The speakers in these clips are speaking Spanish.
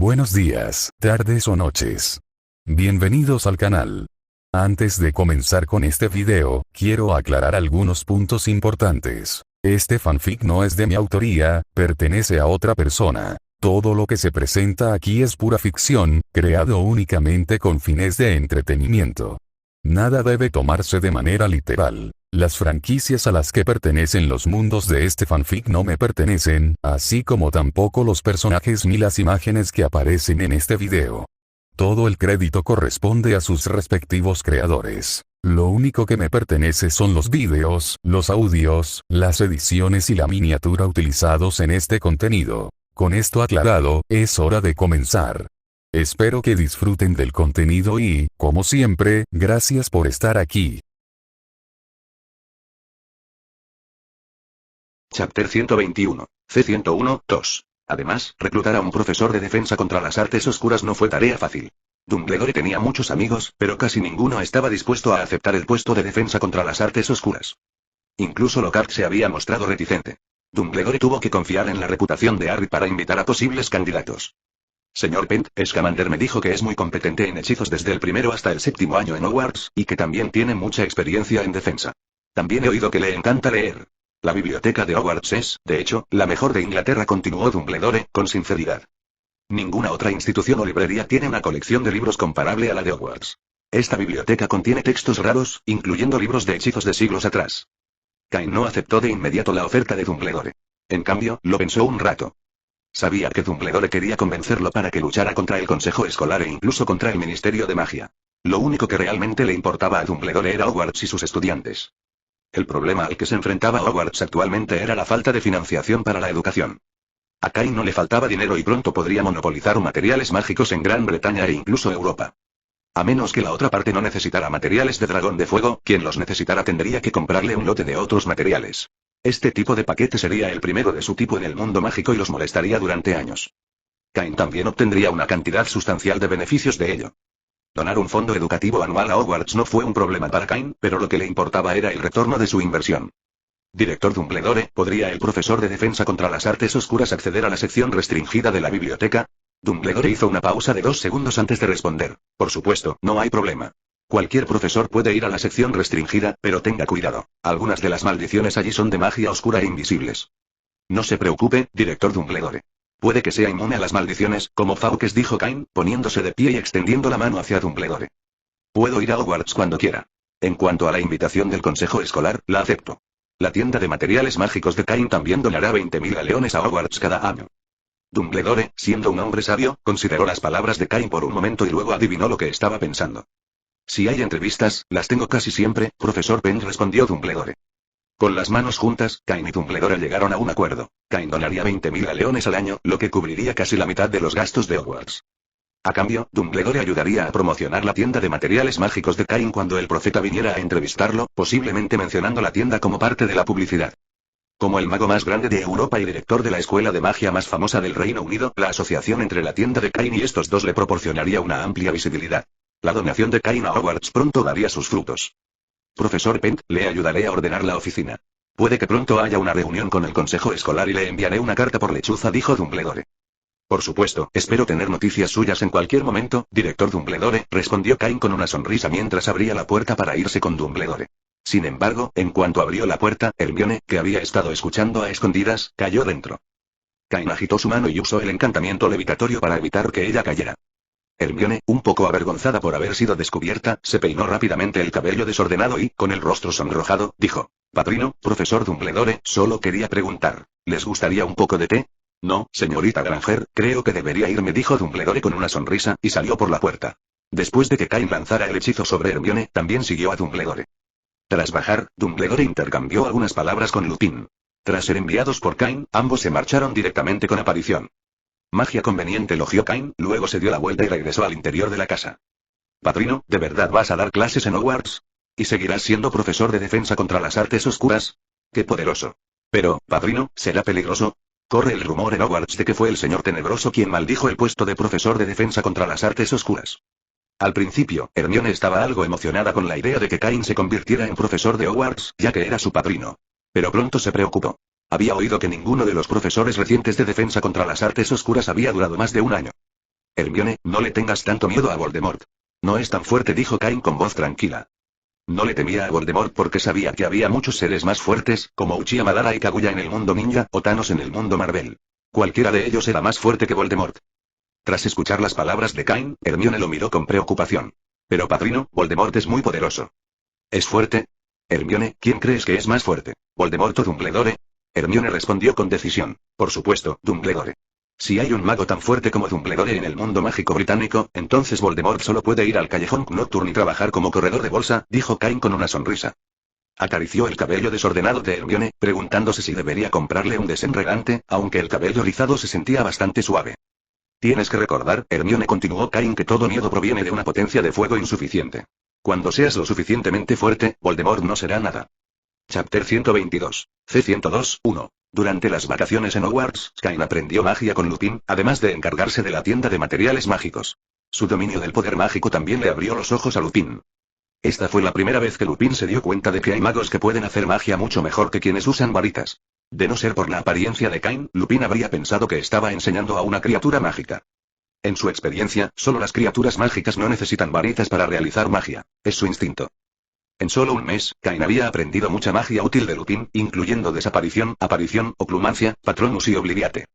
Buenos días, tardes o noches. Bienvenidos al canal. Antes de comenzar con este video, quiero aclarar algunos puntos importantes. Este fanfic no es de mi autoría, pertenece a otra persona. Todo lo que se presenta aquí es pura ficción, creado únicamente con fines de entretenimiento. Nada debe tomarse de manera literal. Las franquicias a las que pertenecen los mundos de este fanfic no me pertenecen, así como tampoco los personajes ni las imágenes que aparecen en este video. Todo el crédito corresponde a sus respectivos creadores. Lo único que me pertenece son los vídeos, los audios, las ediciones y la miniatura utilizados en este contenido. Con esto aclarado, es hora de comenzar. Espero que disfruten del contenido y, como siempre, gracias por estar aquí. Chapter 121. C101, 2. Además, reclutar a un profesor de defensa contra las artes oscuras no fue tarea fácil. Dumbledore tenía muchos amigos, pero casi ninguno estaba dispuesto a aceptar el puesto de defensa contra las artes oscuras. Incluso Lockhart se había mostrado reticente. Dumbledore tuvo que confiar en la reputación de Harry para invitar a posibles candidatos. Señor Pent, Scamander me dijo que es muy competente en hechizos desde el primero hasta el séptimo año en Hogwarts, y que también tiene mucha experiencia en defensa. También he oído que le encanta leer. La biblioteca de Hogwarts es, de hecho, la mejor de Inglaterra, continuó Dumbledore, con sinceridad. Ninguna otra institución o librería tiene una colección de libros comparable a la de Hogwarts. Esta biblioteca contiene textos raros, incluyendo libros de hechizos de siglos atrás. Cain no aceptó de inmediato la oferta de Dumbledore. En cambio, lo pensó un rato. Sabía que Dumbledore quería convencerlo para que luchara contra el Consejo Escolar e incluso contra el Ministerio de Magia. Lo único que realmente le importaba a Dumbledore era Hogwarts y sus estudiantes. El problema al que se enfrentaba Hogwarts actualmente era la falta de financiación para la educación. A Cain no le faltaba dinero y pronto podría monopolizar materiales mágicos en Gran Bretaña e incluso Europa. A menos que la otra parte no necesitara materiales de dragón de fuego, quien los necesitara tendría que comprarle un lote de otros materiales. Este tipo de paquete sería el primero de su tipo en el mundo mágico y los molestaría durante años. Cain también obtendría una cantidad sustancial de beneficios de ello. Donar un fondo educativo anual a Hogwarts no fue un problema para Cain, pero lo que le importaba era el retorno de su inversión. Director Dumbledore, ¿podría el profesor de defensa contra las artes oscuras acceder a la sección restringida de la biblioteca? Dumbledore hizo una pausa de 2 segundos antes de responder. Por supuesto, no hay problema. Cualquier profesor puede ir a la sección restringida, pero tenga cuidado. Algunas de las maldiciones allí son de magia oscura e invisibles. No se preocupe, director Dumbledore. Puede que sea inmune a las maldiciones, como Fawkes, dijo Cain, poniéndose de pie y extendiendo la mano hacia Dumbledore. Puedo ir a Hogwarts cuando quiera. En cuanto a la invitación del Consejo Escolar, la acepto. La tienda de materiales mágicos de Cain también donará 20.000 galeones a Hogwarts cada año. Dumbledore, siendo un hombre sabio, consideró las palabras de Cain por un momento y luego adivinó lo que estaba pensando. Si hay entrevistas, las tengo casi siempre, profesor Pent, respondió Dumbledore. Con las manos juntas, Cain y Dumbledore llegaron a un acuerdo. Cain donaría 20.000 galeones al año, lo que cubriría casi la mitad de los gastos de Hogwarts. A cambio, Dumbledore ayudaría a promocionar la tienda de materiales mágicos de Cain cuando el profeta viniera a entrevistarlo, posiblemente mencionando la tienda como parte de la publicidad. Como el mago más grande de Europa y director de la escuela de magia más famosa del Reino Unido, la asociación entre la tienda de Cain y estos dos le proporcionaría una amplia visibilidad. La donación de Cain a Hogwarts pronto daría sus frutos. Profesor Pent, le ayudaré a ordenar la oficina. Puede que pronto haya una reunión con el consejo escolar y le enviaré una carta por lechuza, dijo Dumbledore. Por supuesto, espero tener noticias suyas en cualquier momento, director Dumbledore, respondió Cain con una sonrisa mientras abría la puerta para irse con Dumbledore. Sin embargo, en cuanto abrió la puerta, Hermione, que había estado escuchando a escondidas, cayó dentro. Cain agitó su mano y usó el encantamiento levitatorio para evitar que ella cayera. Hermione, un poco avergonzada por haber sido descubierta, se peinó rápidamente el cabello desordenado y, con el rostro sonrojado, dijo: Padrino, profesor Dumbledore, solo quería preguntar, ¿les gustaría un poco de té? No, señorita Granger, creo que debería irme, dijo Dumbledore con una sonrisa, y salió por la puerta. Después de que Cain lanzara el hechizo sobre Hermione, también siguió a Dumbledore. Tras bajar, Dumbledore intercambió algunas palabras con Lupin. Tras ser enviados por Cain, ambos se marcharon directamente con Aparición. Magia conveniente, elogió Cain, luego se dio la vuelta y regresó al interior de la casa. Padrino, ¿de verdad vas a dar clases en Hogwarts? ¿Y seguirás siendo profesor de defensa contra las artes oscuras? ¡Qué poderoso! Pero, padrino, ¿será peligroso? Corre el rumor en Hogwarts de que fue el señor Tenebroso quien maldijo el puesto de profesor de defensa contra las artes oscuras. Al principio, Hermione estaba algo emocionada con la idea de que Cain se convirtiera en profesor de Hogwarts, ya que era su padrino. Pero pronto se preocupó. Había oído que ninguno de los profesores recientes de defensa contra las artes oscuras había durado más de un año. Hermione, no le tengas tanto miedo a Voldemort. No es tan fuerte, dijo Cain con voz tranquila. No le temía a Voldemort porque sabía que había muchos seres más fuertes, como Uchiha Madara y Kaguya en el mundo ninja, o Thanos en el mundo Marvel. Cualquiera de ellos era más fuerte que Voldemort. Tras escuchar las palabras de Cain, Hermione lo miró con preocupación. Pero padrino, Voldemort es muy poderoso. ¿Es fuerte? Hermione, ¿quién crees que es más fuerte? ¿Voldemort o Dumbledore? Hermione respondió con decisión. Por supuesto, Dumbledore. Si hay un mago tan fuerte como Dumbledore en el mundo mágico británico, entonces Voldemort solo puede ir al callejón Nocturne y trabajar como corredor de bolsa, dijo Cain con una sonrisa. Acarició el cabello desordenado de Hermione, preguntándose si debería comprarle un desenredante, aunque el cabello rizado se sentía bastante suave. Tienes que recordar, Hermione, continuó Cain, que todo miedo proviene de una potencia de fuego insuficiente. Cuando seas lo suficientemente fuerte, Voldemort no será nada. Chapter 122. C102, 1. Durante las vacaciones en Hogwarts, Cain aprendió magia con Lupin, además de encargarse de la tienda de materiales mágicos. Su dominio del poder mágico también le abrió los ojos a Lupin. Esta fue la primera vez que Lupin se dio cuenta de que hay magos que pueden hacer magia mucho mejor que quienes usan varitas. De no ser por la apariencia de Cain, Lupin habría pensado que estaba enseñando a una criatura mágica. En su experiencia, solo las criaturas mágicas no necesitan varitas para realizar magia. Es su instinto. En solo un mes, Cain había aprendido mucha magia útil de Lupin, incluyendo desaparición, aparición, oclumancia, patronus y obliviate.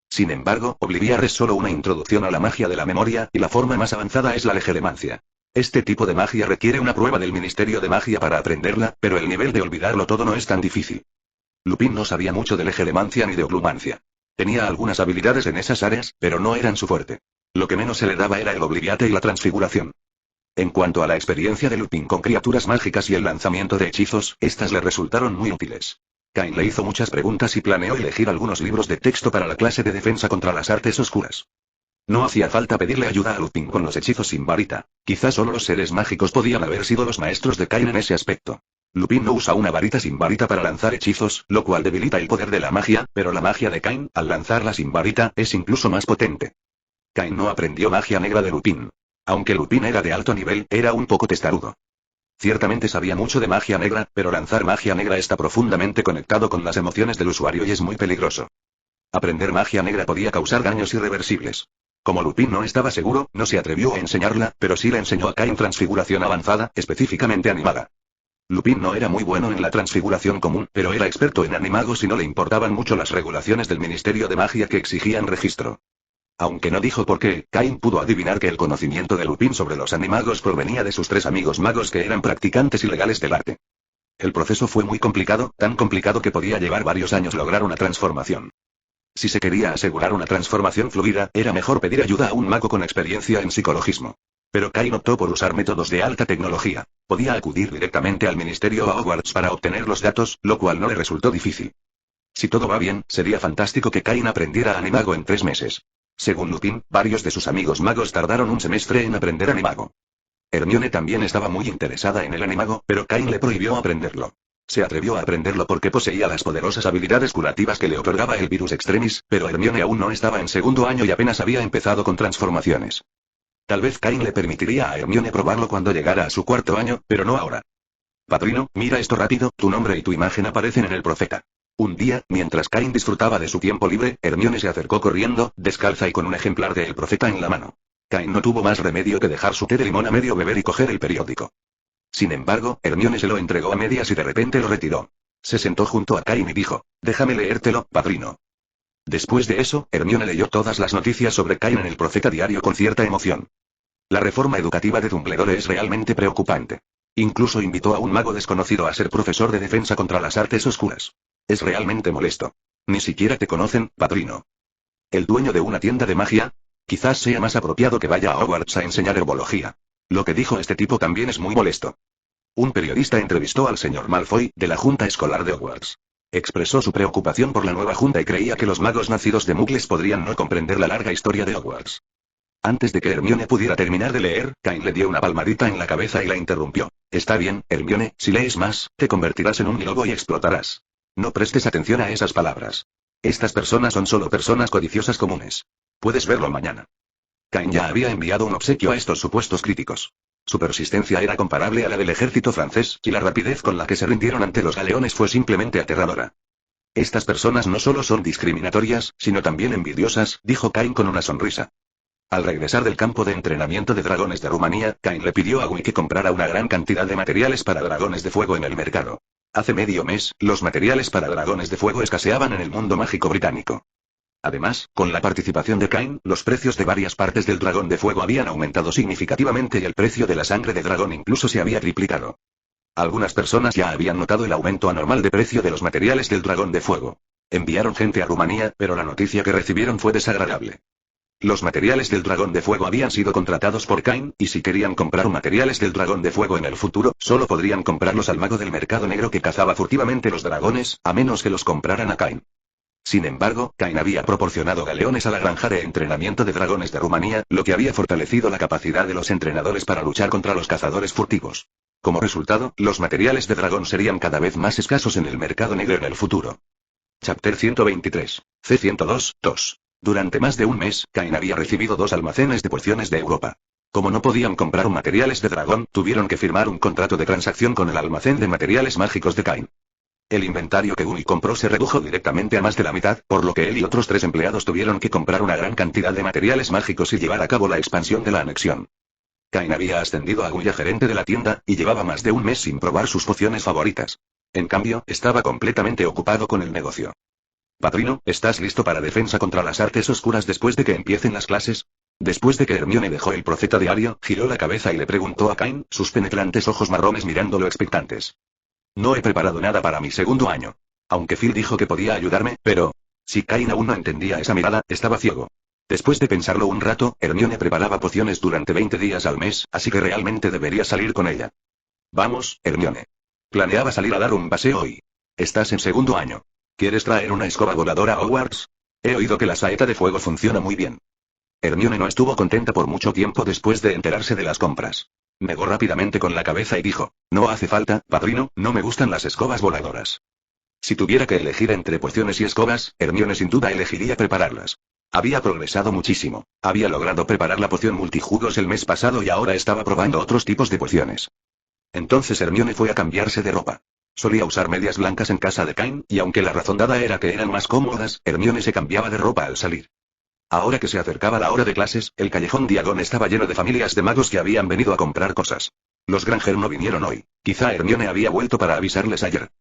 Sin embargo, obliviar es solo una introducción a la magia de la memoria, y la forma más avanzada es la legeremancia. Este tipo de magia requiere una prueba del Ministerio de Magia para aprenderla, pero el nivel de olvidarlo todo no es tan difícil. Lupin no sabía mucho de legeremancia ni de oclumancia. Tenía algunas habilidades en esas áreas, pero no eran su fuerte. Lo que menos se le daba era el obliviate y la transfiguración. En cuanto a la experiencia de Lupin con criaturas mágicas y el lanzamiento de hechizos, estas le resultaron muy útiles. Cain le hizo muchas preguntas y planeó elegir algunos libros de texto para la clase de defensa contra las artes oscuras. No hacía falta pedirle ayuda a Lupin con los hechizos sin varita. Quizás solo los seres mágicos podían haber sido los maestros de Cain en ese aspecto. Lupin no usa una varita sin varita para lanzar hechizos, lo cual debilita el poder de la magia, pero la magia de Cain, al lanzarla sin varita, es incluso más potente. Cain no aprendió magia negra de Lupin. Aunque Lupin era de alto nivel, era un poco testarudo. Ciertamente sabía mucho de magia negra, pero lanzar magia negra está profundamente conectado con las emociones del usuario y es muy peligroso. Aprender magia negra podía causar daños irreversibles. Como Lupin no estaba seguro, no se atrevió a enseñarla, pero sí le enseñó a Cain transfiguración avanzada, específicamente animada. Lupin no era muy bueno en la transfiguración común, pero era experto en animagos y no le importaban mucho las regulaciones del Ministerio de Magia que exigían registro. Aunque no dijo por qué, Cain pudo adivinar que el conocimiento de Lupin sobre los animagos provenía de sus 3 amigos magos que eran practicantes ilegales del arte. El proceso fue muy complicado, tan complicado que podía llevar varios años lograr una transformación. Si se quería asegurar una transformación fluida, era mejor pedir ayuda a un mago con experiencia en psicologismo. Pero Cain optó por usar métodos de alta tecnología. Podía acudir directamente al ministerio a Hogwarts para obtener los datos, lo cual no le resultó difícil. Si todo va bien, sería fantástico que Cain aprendiera animago en 3 meses. Según Lupin, varios de sus amigos magos tardaron un semestre en aprender animago. Hermione también estaba muy interesada en el animago, pero Cain le prohibió aprenderlo. Se atrevió a aprenderlo porque poseía las poderosas habilidades curativas que le otorgaba el virus extremis, pero Hermione aún no estaba en 2º año y apenas había empezado con transformaciones. Tal vez Cain le permitiría a Hermione probarlo cuando llegara a su 4º año, pero no ahora. Padrino, mira esto rápido, tu nombre y tu imagen aparecen en el profeta. Un día, mientras Cain disfrutaba de su tiempo libre, Hermione se acercó corriendo, descalza y con un ejemplar de El Profeta en la mano. Cain no tuvo más remedio que dejar su té de limón a medio beber y coger el periódico. Sin embargo, Hermione se lo entregó a medias y de repente lo retiró. Se sentó junto a Cain y dijo, déjame leértelo, padrino. Después de eso, Hermione leyó todas las noticias sobre Cain en El Profeta diario con cierta emoción. La reforma educativa de Dumbledore es realmente preocupante. Incluso invitó a un mago desconocido a ser profesor de defensa contra las artes oscuras. Es realmente molesto. Ni siquiera te conocen, padrino. ¿El dueño de una tienda de magia? Quizás sea más apropiado que vaya a Hogwarts a enseñar herbología. Lo que dijo este tipo también es muy molesto. Un periodista entrevistó al señor Malfoy, de la Junta Escolar de Hogwarts. Expresó su preocupación por la nueva junta y creía que los magos nacidos de Muggles podrían no comprender la larga historia de Hogwarts. Antes de que Hermione pudiera terminar de leer, Cain le dio una palmadita en la cabeza y la interrumpió. Está bien, Hermione, si lees más, te convertirás en un lobo y explotarás. No prestes atención a esas palabras. Estas personas son solo personas codiciosas comunes. Puedes verlo mañana. Cain ya había enviado un obsequio a estos supuestos críticos. Su persistencia era comparable a la del ejército francés, y la rapidez con la que se rindieron ante los galeones fue simplemente aterradora. Estas personas no solo son discriminatorias, sino también envidiosas, dijo Cain con una sonrisa. Al regresar del campo de entrenamiento de dragones de Rumanía, Cain le pidió a Gui que comprara una gran cantidad de materiales para dragones de fuego en el mercado. Hace medio mes, los materiales para dragones de fuego escaseaban en el mundo mágico británico. Además, con la participación de Cain, los precios de varias partes del dragón de fuego habían aumentado significativamente y el precio de la sangre de dragón incluso se había triplicado. Algunas personas ya habían notado el aumento anormal de precio de los materiales del dragón de fuego. Enviaron gente a Rumanía, pero la noticia que recibieron fue desagradable. Los materiales del dragón de fuego habían sido contratados por Cain, y si querían comprar materiales del dragón de fuego en el futuro, solo podrían comprarlos al mago del mercado negro que cazaba furtivamente los dragones, a menos que los compraran a Cain. Sin embargo, Cain había proporcionado galeones a la granja de entrenamiento de dragones de Rumanía, lo que había fortalecido la capacidad de los entrenadores para luchar contra los cazadores furtivos. Como resultado, los materiales de dragón serían cada vez más escasos en el mercado negro en el futuro. Chapter 123. C102, 2. Durante más de un mes, Cain había recibido 2 almacenes de pociones de Europa. Como no podían comprar materiales de dragón, tuvieron que firmar un contrato de transacción con el almacén de materiales mágicos de Cain. El inventario que Gui compró se redujo directamente a más de la mitad, por lo que él y otros 3 empleados tuvieron que comprar una gran cantidad de materiales mágicos y llevar a cabo la expansión de la anexión. Cain había ascendido a Gui a gerente de la tienda, y llevaba más de un mes sin probar sus pociones favoritas. En cambio, estaba completamente ocupado con el negocio. Padrino, ¿estás listo para defensa contra las artes oscuras después de que empiecen las clases? Después de que Hermione dejó el Profeta Diario, giró la cabeza y le preguntó a Cain, sus penetrantes ojos marrones mirándolo expectantes. No he preparado nada para mi segundo año. Aunque Phil dijo que podía ayudarme, pero... Si Cain aún no entendía esa mirada, estaba ciego. Después de pensarlo un rato, Hermione preparaba pociones durante 20 días al mes, así que realmente debería salir con ella. Vamos, Hermione. Planeaba salir a dar un paseo hoy. Estás en segundo año. ¿Quieres traer una escoba voladora a Hogwarts? He oído que la saeta de fuego funciona muy bien. Hermione no estuvo contenta por mucho tiempo después de enterarse de las compras. Negó rápidamente con la cabeza y dijo, no hace falta, padrino, no me gustan las escobas voladoras. Si tuviera que elegir entre pociones y escobas, Hermione sin duda elegiría prepararlas. Había progresado muchísimo. Había logrado preparar la poción multijugos el mes pasado y ahora estaba probando otros tipos de pociones. Entonces Hermione fue a cambiarse de ropa. Solía usar medias blancas en casa de Cain, y aunque la razón dada era que eran más cómodas, Hermione se cambiaba de ropa al salir. Ahora que se acercaba la hora de clases, el callejón Diagon estaba lleno de familias de magos que habían venido a comprar cosas. Los Granger no vinieron hoy. Quizá Hermione había vuelto para avisarles ayer.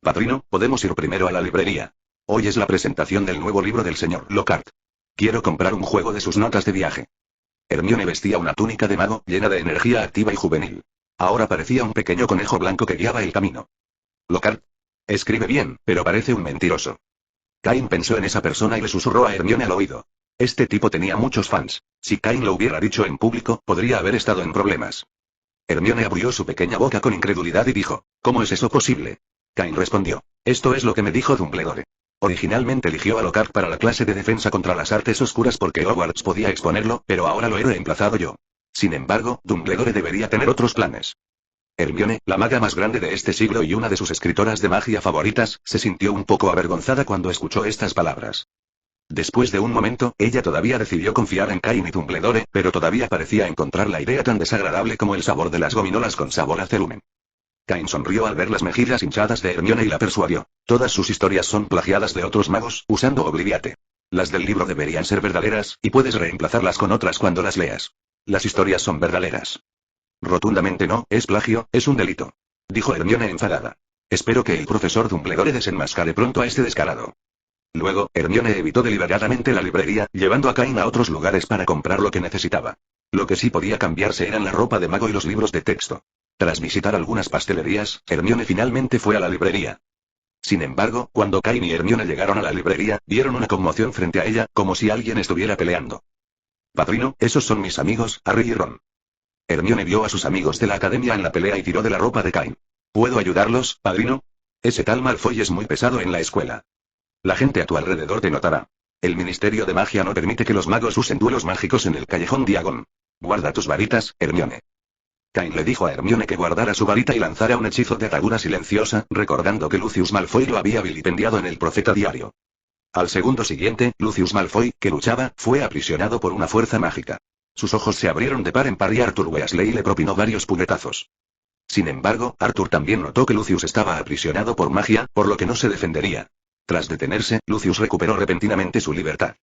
Padrino, podemos ir primero a la librería. Hoy es la presentación del nuevo libro del señor Lockhart. Quiero comprar un juego de sus notas de viaje. Hermione vestía una túnica de mago, llena de energía activa y juvenil. Ahora parecía un pequeño conejo blanco que guiaba el camino. Lockhart. Escribe bien, pero parece un mentiroso. Cain pensó en esa persona y le susurró a Hermione al oído. Este tipo tenía muchos fans. Si Cain lo hubiera dicho en público, podría haber estado en problemas. Hermione abrió su pequeña boca con incredulidad y dijo, ¿cómo es eso posible? Cain respondió, esto es lo que me dijo Dumbledore. Originalmente eligió a Lockhart para la clase de defensa contra las artes oscuras porque Hogwarts podía exponerlo, pero ahora lo he reemplazado yo. Sin embargo, Dumbledore debería tener otros planes. Hermione, la maga más grande de este siglo y una de sus escritoras de magia favoritas, se sintió un poco avergonzada cuando escuchó estas palabras. Después de un momento, ella todavía decidió confiar en Cain y Dumbledore, pero todavía parecía encontrar la idea tan desagradable como el sabor de las gominolas con sabor a cerumen. Cain sonrió al ver las mejillas hinchadas de Hermione y la persuadió. Todas sus historias son plagiadas de otros magos, usando Obliviate. Las del libro deberían ser verdaderas, y puedes reemplazarlas con otras cuando las leas. Las historias son verdaderas. Rotundamente no, es plagio, es un delito. Dijo Hermione enfadada. Espero que el profesor Dumbledore desenmascare pronto a este descarado. Luego, Hermione evitó deliberadamente la librería, llevando a Cain a otros lugares para comprar lo que necesitaba. Lo que sí podía cambiarse eran la ropa de mago y los libros de texto. Tras visitar algunas pastelerías, Hermione finalmente fue a la librería. Sin embargo, cuando Cain y Hermione llegaron a la librería, vieron una conmoción frente a ella, como si alguien estuviera peleando. Padrino, esos son mis amigos, Harry y Ron. Hermione vio a sus amigos de la academia en la pelea y tiró de la ropa de Cain. ¿Puedo ayudarlos, padrino? Ese tal Malfoy es muy pesado en la escuela. La gente a tu alrededor te notará. El Ministerio de Magia no permite que los magos usen duelos mágicos en el callejón Diagon. Guarda tus varitas, Hermione. Cain le dijo a Hermione que guardara su varita y lanzara un hechizo de atadura silenciosa, recordando que Lucius Malfoy lo había vilipendiado en el Profeta Diario. Al segundo siguiente, Lucius Malfoy, que luchaba, fue aprisionado por una fuerza mágica. Sus ojos se abrieron de par en par y Arthur Weasley le propinó varios puñetazos. Sin embargo, Arthur también notó que Lucius estaba aprisionado por magia, por lo que no se defendería. Tras detenerse, Lucius recuperó repentinamente su libertad.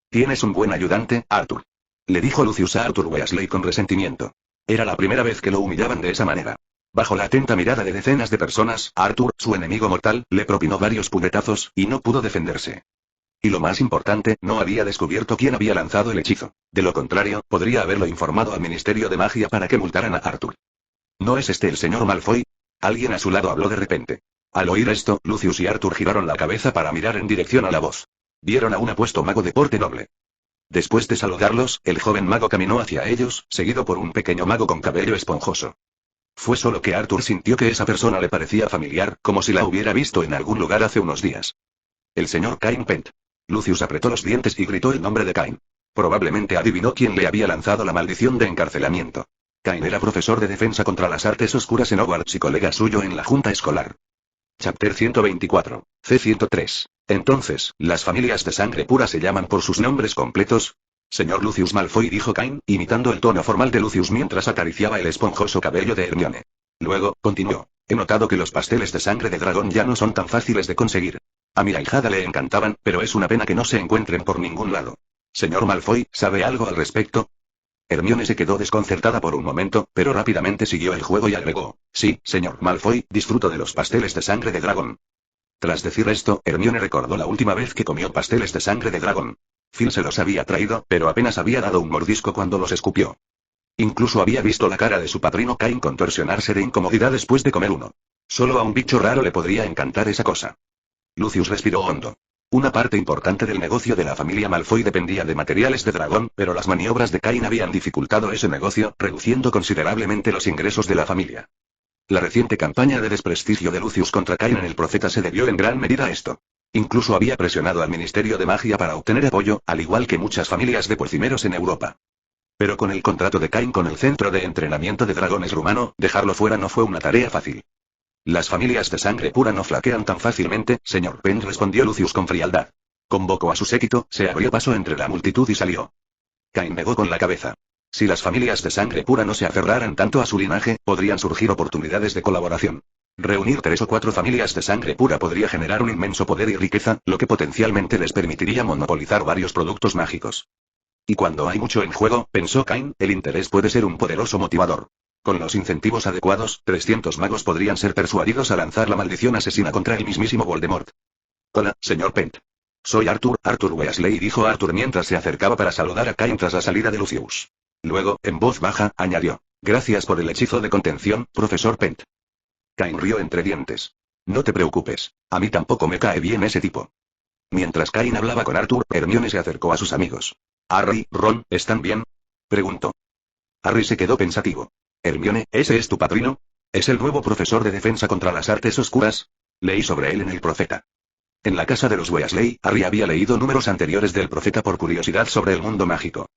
Tienes un buen ayudante, Arthur. Le dijo Lucius a Arthur Weasley con resentimiento. Era la primera vez que lo humillaban de esa manera. Bajo la atenta mirada de decenas de personas, Arthur, su enemigo mortal, le propinó varios puñetazos, y no pudo defenderse. Y lo más importante, no había descubierto quién había lanzado el hechizo. De lo contrario, podría haberlo informado al Ministerio de Magia para que multaran a Arthur. ¿No es este el señor Malfoy? Alguien a su lado habló de repente. Al oír esto, Lucius y Arthur giraron la cabeza para mirar en dirección a la voz. Vieron a un apuesto mago de porte noble. Después de saludarlos, el joven mago caminó hacia ellos, seguido por un pequeño mago con cabello esponjoso. Fue solo que Arthur sintió que esa persona le parecía familiar, como si la hubiera visto en algún lugar hace unos días. El señor Cain Pent. Lucius apretó los dientes y gritó el nombre de Cain. Probablemente adivinó quién le había lanzado la maldición de encarcelamiento. Cain era profesor de defensa contra las artes oscuras en Hogwarts y colega suyo en la junta escolar. Chapter 124. C103. Entonces, ¿las familias de sangre pura se llaman por sus nombres completos? Señor Lucius Malfoy, dijo Cain, imitando el tono formal de Lucius mientras acariciaba el esponjoso cabello de Hermione. Luego, continuó. He notado que los pasteles de sangre de dragón ya no son tan fáciles de conseguir. A mi ahijada le encantaban, pero es una pena que no se encuentren por ningún lado. Señor Malfoy, ¿sabe algo al respecto? Hermione se quedó desconcertada por un momento, pero rápidamente siguió el juego y agregó. Sí, señor Malfoy, disfruto de los pasteles de sangre de dragón. Tras decir esto, Hermione recordó la última vez que comió pasteles de sangre de dragón. Phil se los había traído, pero apenas había dado un mordisco cuando los escupió. Incluso había visto la cara de su padrino Cain contorsionarse de incomodidad después de comer uno. Solo a un bicho raro le podría encantar esa cosa. Lucius respiró hondo. Una parte importante del negocio de la familia Malfoy dependía de materiales de dragón, pero las maniobras de Cain habían dificultado ese negocio, reduciendo considerablemente los ingresos de la familia. La reciente campaña de desprestigio de Lucius contra Cain en el Profeta se debió en gran medida a esto. Incluso había presionado al Ministerio de Magia para obtener apoyo, al igual que muchas familias de pocimeros en Europa. Pero con el contrato de Cain con el Centro de Entrenamiento de Dragones Rumano, dejarlo fuera no fue una tarea fácil. Las familias de sangre pura no flaquean tan fácilmente, señor Penn, respondió Lucius con frialdad. Convocó a su séquito, se abrió paso entre la multitud y salió. Cain negó con la cabeza. Si las familias de sangre pura no se aferraran tanto a su linaje, podrían surgir oportunidades de colaboración. Reunir 3 o 4 familias de sangre pura podría generar un inmenso poder y riqueza, lo que potencialmente les permitiría monopolizar varios productos mágicos. Y cuando hay mucho en juego, pensó Cain, el interés puede ser un poderoso motivador. Con los incentivos adecuados, 300 magos podrían ser persuadidos a lanzar la maldición asesina contra el mismísimo Voldemort. Hola, señor Pent. Soy Arthur Weasley, dijo Arthur mientras se acercaba para saludar a Cain tras la salida de Lucius. Luego, en voz baja, añadió. Gracias por el hechizo de contención, profesor Pent. Cain rió entre dientes. No te preocupes. A mí tampoco me cae bien ese tipo. Mientras Cain hablaba con Arthur, Hermione se acercó a sus amigos. Harry, Ron, ¿están bien? Preguntó. Harry se quedó pensativo. Hermione, ¿ese es tu padrino? ¿Es el nuevo profesor de defensa contra las artes oscuras? Leí sobre él en el Profeta. En la casa de los Weasley, Harry había leído números anteriores del Profeta por curiosidad sobre el mundo mágico.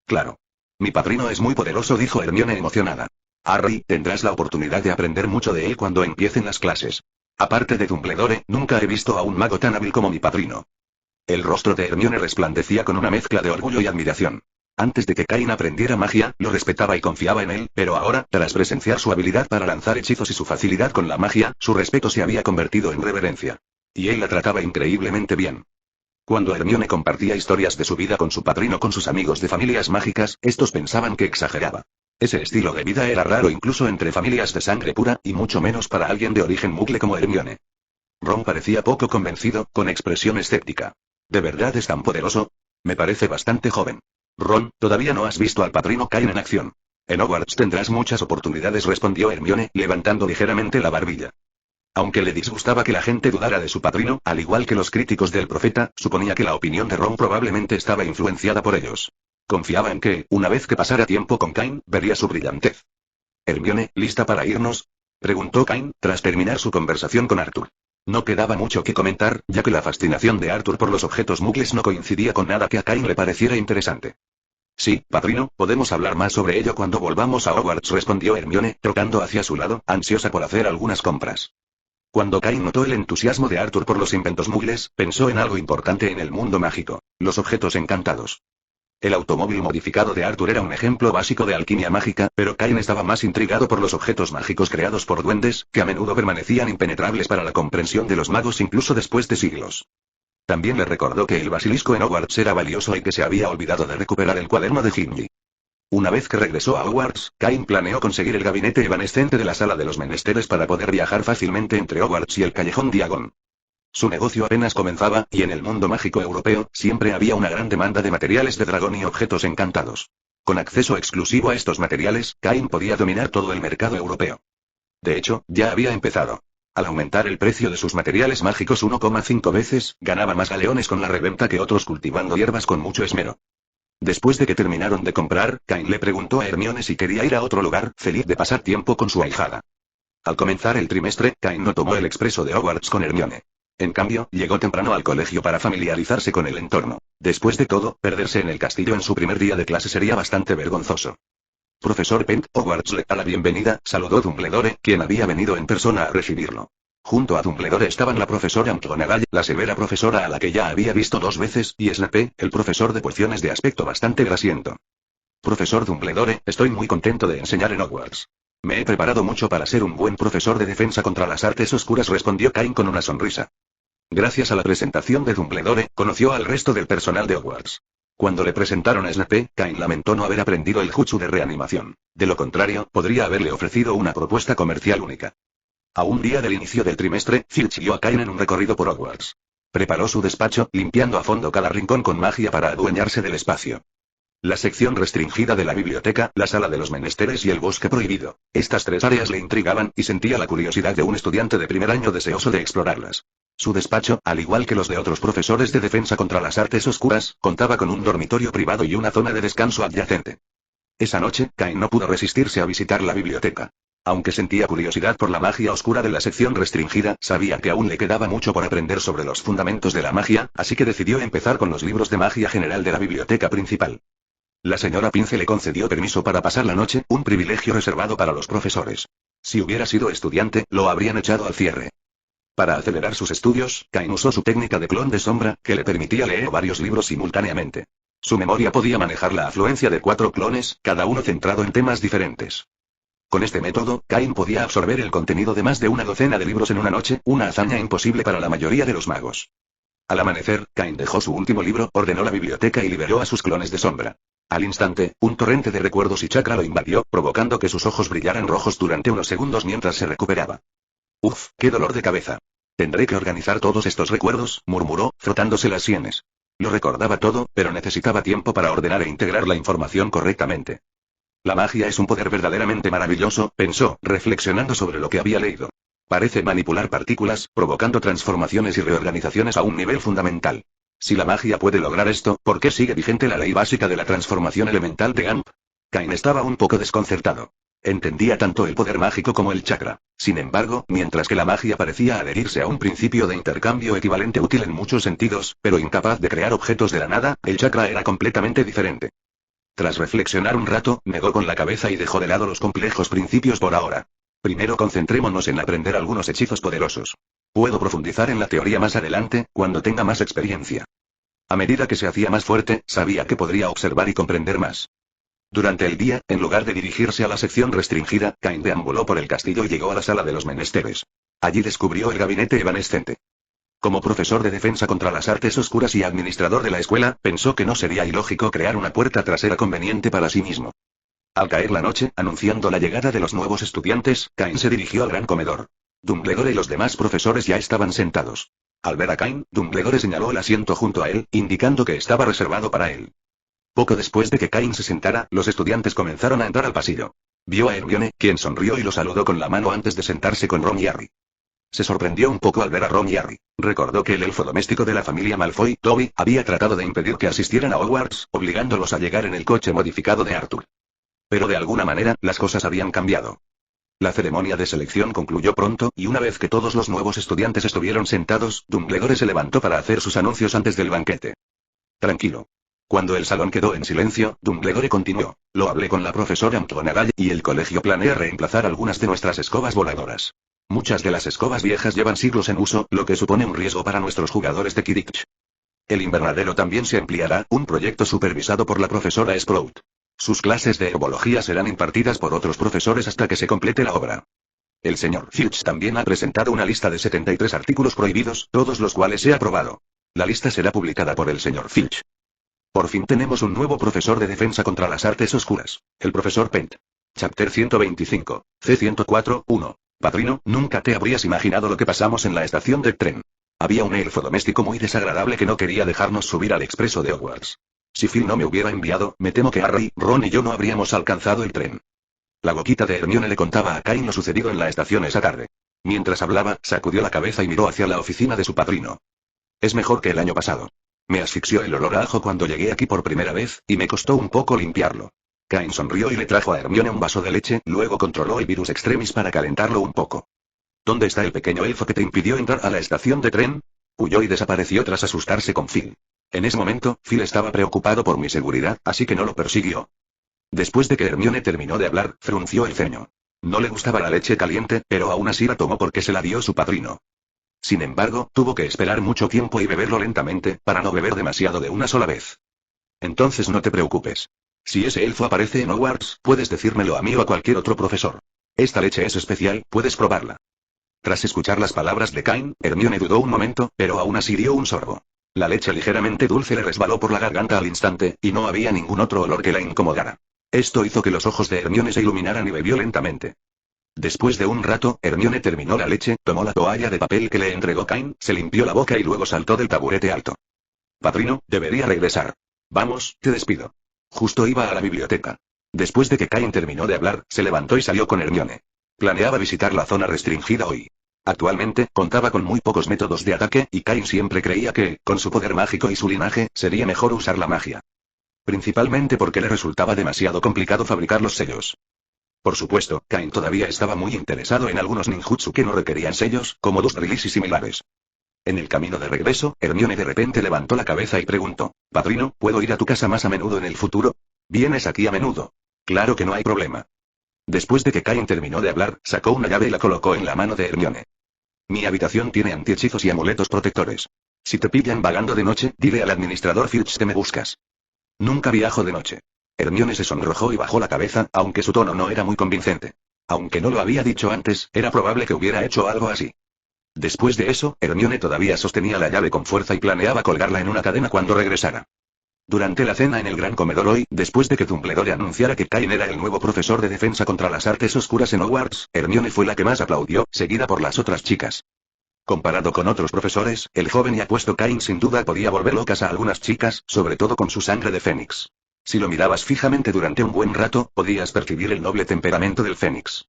Claro. Mi padrino es muy poderoso, dijo Hermione emocionada. Harry, tendrás la oportunidad de aprender mucho de él cuando empiecen las clases. Aparte de Dumbledore, nunca he visto a un mago tan hábil como mi padrino. El rostro de Hermione resplandecía con una mezcla de orgullo y admiración. Antes de que Cain aprendiera magia, lo respetaba y confiaba en él, pero ahora, tras presenciar su habilidad para lanzar hechizos y su facilidad con la magia, su respeto se había convertido en reverencia. Y él la trataba increíblemente bien. Cuando Hermione compartía historias de su vida con su padrino con sus amigos de familias mágicas, estos pensaban que exageraba. Ese estilo de vida era raro incluso entre familias de sangre pura, y mucho menos para alguien de origen mugle como Hermione. Ron parecía poco convencido, con expresión escéptica. ¿De verdad es tan poderoso? Me parece bastante joven. Ron, todavía no has visto al padrino Cain en acción. En Hogwarts tendrás muchas oportunidades, respondió Hermione, levantando ligeramente la barbilla. Aunque le disgustaba que la gente dudara de su padrino, al igual que los críticos del Profeta, suponía que la opinión de Ron probablemente estaba influenciada por ellos. Confiaba en que, una vez que pasara tiempo con Cain, vería su brillantez. Hermione, ¿lista para irnos? Preguntó Cain, tras terminar su conversación con Arthur. No quedaba mucho que comentar, ya que la fascinación de Arthur por los objetos mugles no coincidía con nada que a Cain le pareciera interesante. Sí, padrino, podemos hablar más sobre ello cuando volvamos a Hogwarts, respondió Hermione, trotando hacia su lado, ansiosa por hacer algunas compras. Cuando Cain notó el entusiasmo de Arthur por los inventos mugles, pensó en algo importante en el mundo mágico: los objetos encantados. El automóvil modificado de Arthur era un ejemplo básico de alquimia mágica, pero Cain estaba más intrigado por los objetos mágicos creados por duendes, que a menudo permanecían impenetrables para la comprensión de los magos incluso después de siglos. También le recordó que el basilisco en Hogwarts era valioso y que se había olvidado de recuperar el cuaderno de Gimli. Una vez que regresó a Hogwarts, Cain planeó conseguir el gabinete evanescente de la sala de los menesteres para poder viajar fácilmente entre Hogwarts y el callejón Diagon. Su negocio apenas comenzaba, y en el mundo mágico europeo, siempre había una gran demanda de materiales de dragón y objetos encantados. Con acceso exclusivo a estos materiales, Cain podía dominar todo el mercado europeo. De hecho, ya había empezado. Al aumentar el precio de sus materiales mágicos 1,5 veces, ganaba más galeones con la reventa que otros cultivando hierbas con mucho esmero. Después de que terminaron de comprar, Cain le preguntó a Hermione si quería ir a otro lugar, feliz de pasar tiempo con su ahijada. Al comenzar el trimestre, Cain no tomó el expreso de Hogwarts con Hermione. En cambio, llegó temprano al colegio para familiarizarse con el entorno. Después de todo, perderse en el castillo en su primer día de clase sería bastante vergonzoso. Profesor Pent, Hogwarts le da la bienvenida, saludó Dumbledore, quien había venido en persona a recibirlo. Junto a Dumbledore estaban la profesora McGonagall, la severa profesora a la que ya había visto 2 veces, y Snape, el profesor de pociones de aspecto bastante grasiento. Profesor Dumbledore, estoy muy contento de enseñar en Hogwarts. Me he preparado mucho para ser un buen profesor de defensa contra las artes oscuras, respondió Cain con una sonrisa. Gracias a la presentación de Dumbledore, conoció al resto del personal de Hogwarts. Cuando le presentaron a Snape, Cain lamentó no haber aprendido el jutsu de reanimación. De lo contrario, podría haberle ofrecido una propuesta comercial única. A un día del inicio del trimestre, Filch guió a Cain en un recorrido por Hogwarts. Preparó su despacho, limpiando a fondo cada rincón con magia para adueñarse del espacio. La sección restringida de la biblioteca, la sala de los menesteres y el bosque prohibido. Estas 3 áreas le intrigaban, y sentía la curiosidad de un estudiante de primer año deseoso de explorarlas. Su despacho, al igual que los de otros profesores de defensa contra las artes oscuras, contaba con un dormitorio privado y una zona de descanso adyacente. Esa noche, Cain no pudo resistirse a visitar la biblioteca. Aunque sentía curiosidad por la magia oscura de la sección restringida, sabía que aún le quedaba mucho por aprender sobre los fundamentos de la magia, así que decidió empezar con los libros de magia general de la biblioteca principal. La señora Pince le concedió permiso para pasar la noche, un privilegio reservado para los profesores. Si hubiera sido estudiante, lo habrían echado al cierre. Para acelerar sus estudios, Cain usó su técnica de clon de sombra, que le permitía leer varios libros simultáneamente. Su memoria podía manejar la afluencia de 4 clones, cada uno centrado en temas diferentes. Con este método, Cain podía absorber el contenido de más de una docena de libros en una noche, una hazaña imposible para la mayoría de los magos. Al amanecer, Cain dejó su último libro, ordenó la biblioteca y liberó a sus clones de sombra. Al instante, un torrente de recuerdos y chakra lo invadió, provocando que sus ojos brillaran rojos durante unos segundos mientras se recuperaba. Uf, qué dolor de cabeza. Tendré que organizar todos estos recuerdos, murmuró, frotándose las sienes. Lo recordaba todo, pero necesitaba tiempo para ordenar e integrar la información correctamente. La magia es un poder verdaderamente maravilloso, pensó, reflexionando sobre lo que había leído. Parece manipular partículas, provocando transformaciones y reorganizaciones a un nivel fundamental. Si la magia puede lograr esto, ¿por qué sigue vigente la ley básica de la transformación elemental de Gamp? Cain estaba un poco desconcertado. Entendía tanto el poder mágico como el chakra. Sin embargo, mientras que la magia parecía adherirse a un principio de intercambio equivalente útil en muchos sentidos, pero incapaz de crear objetos de la nada, el chakra era completamente diferente. Tras reflexionar un rato, negó con la cabeza y dejó de lado los complejos principios por ahora. Primero concentrémonos en aprender algunos hechizos poderosos. Puedo profundizar en la teoría más adelante, cuando tenga más experiencia. A medida que se hacía más fuerte, sabía que podría observar y comprender más. Durante el día, en lugar de dirigirse a la sección restringida, Cain deambuló por el castillo y llegó a la sala de los menesteres. Allí descubrió el gabinete evanescente. Como profesor de defensa contra las artes oscuras y administrador de la escuela, pensó que no sería ilógico crear una puerta trasera conveniente para sí mismo. Al caer la noche, anunciando la llegada de los nuevos estudiantes, Cain se dirigió al gran comedor. Dumbledore y los demás profesores ya estaban sentados. Al ver a Cain, Dumbledore señaló el asiento junto a él, indicando que estaba reservado para él. Poco después de que Cain se sentara, los estudiantes comenzaron a entrar al pasillo. Vio a Hermione, quien sonrió y lo saludó con la mano antes de sentarse con Ron y Harry. Se sorprendió un poco al ver a Ron y Harry. Recordó que el elfo doméstico de la familia Malfoy, Toby, había tratado de impedir que asistieran a Hogwarts, obligándolos a llegar en el coche modificado de Arthur. Pero de alguna manera, las cosas habían cambiado. La ceremonia de selección concluyó pronto, y una vez que todos los nuevos estudiantes estuvieron sentados, Dumbledore se levantó para hacer sus anuncios antes del banquete. Tranquilo. Cuando el salón quedó en silencio, Dumbledore continuó. Lo hablé con la profesora McGonagall, y el colegio planea reemplazar algunas de nuestras escobas voladoras. Muchas de las escobas viejas llevan siglos en uso, lo que supone un riesgo para nuestros jugadores de Quidditch. El invernadero también se ampliará, un proyecto supervisado por la profesora Sprout. Sus clases de herbología serán impartidas por otros profesores hasta que se complete la obra. El señor Filch también ha presentado una lista de 73 artículos prohibidos, todos los cuales he aprobado. La lista será publicada por el señor Filch. Por fin tenemos un nuevo profesor de defensa contra las artes oscuras, el profesor Pent. Chapter 125, C104, 1. Padrino, nunca te habrías imaginado lo que pasamos en la estación de tren. Había un elfo doméstico muy desagradable que no quería dejarnos subir al expreso de Hogwarts. Si Phil no me hubiera enviado, me temo que Harry, Ron y yo no habríamos alcanzado el tren. La boquita de Hermione le contaba a Cain lo sucedido en la estación esa tarde. Mientras hablaba, sacudió la cabeza y miró hacia la oficina de su padrino. Es mejor que el año pasado. Me asfixió el olor a ajo cuando llegué aquí por primera vez, y me costó un poco limpiarlo. Cain sonrió y le trajo a Hermione un vaso de leche, luego controló el virus extremis para calentarlo un poco. ¿Dónde está el pequeño elfo que te impidió entrar a la estación de tren? Huyó y desapareció tras asustarse con Phil. En ese momento, Phil estaba preocupado por mi seguridad, así que no lo persiguió. Después de que Hermione terminó de hablar, frunció el ceño. No le gustaba la leche caliente, pero aún así la tomó porque se la dio su padrino. Sin embargo, tuvo que esperar mucho tiempo y beberlo lentamente, para no beber demasiado de una sola vez. Entonces no te preocupes. Si ese elfo aparece en Hogwarts, puedes decírmelo a mí o a cualquier otro profesor. Esta leche es especial, puedes probarla. Tras escuchar las palabras de Cain, Hermione dudó un momento, pero aún así dio un sorbo. La leche ligeramente dulce le resbaló por la garganta al instante, y no había ningún otro olor que la incomodara. Esto hizo que los ojos de Hermione se iluminaran y bebió lentamente. Después de un rato, Hermione terminó la leche, tomó la toalla de papel que le entregó Cain, se limpió la boca y luego saltó del taburete alto. Padrino, debería regresar. Vamos, te despido. Justo iba a la biblioteca. Después de que Cain terminó de hablar, se levantó y salió con Hermione. Planeaba visitar la zona restringida hoy. Actualmente, contaba con muy pocos métodos de ataque, y Cain siempre creía que, con su poder mágico y su linaje, sería mejor usar la magia. Principalmente porque le resultaba demasiado complicado fabricar los sellos. Por supuesto, Cain todavía estaba muy interesado en algunos ninjutsu que no requerían sellos, como dos release y similares. En el camino de regreso, Hermione de repente levantó la cabeza y preguntó, «Padrino, ¿puedo ir a tu casa más a menudo en el futuro? ¿Vienes aquí a menudo?» «Claro que no hay problema». Después de que Cain terminó de hablar, sacó una llave y la colocó en la mano de Hermione. «Mi habitación tiene antihechizos y amuletos protectores. Si te pillan vagando de noche, dile al administrador Filch que me buscas». «Nunca viajo de noche». Hermione se sonrojó y bajó la cabeza, aunque su tono no era muy convincente. Aunque no lo había dicho antes, era probable que hubiera hecho algo así. Después de eso, Hermione todavía sostenía la llave con fuerza y planeaba colgarla en una cadena cuando regresara. Durante la cena en el gran comedor hoy, después de que Dumbledore anunciara que Cain era el nuevo profesor de defensa contra las artes oscuras en Hogwarts, Hermione fue la que más aplaudió, seguida por las otras chicas. Comparado con otros profesores, el joven y apuesto Cain sin duda podía volver locas a algunas chicas, sobre todo con su sangre de fénix. Si lo mirabas fijamente durante un buen rato, podías percibir el noble temperamento del fénix.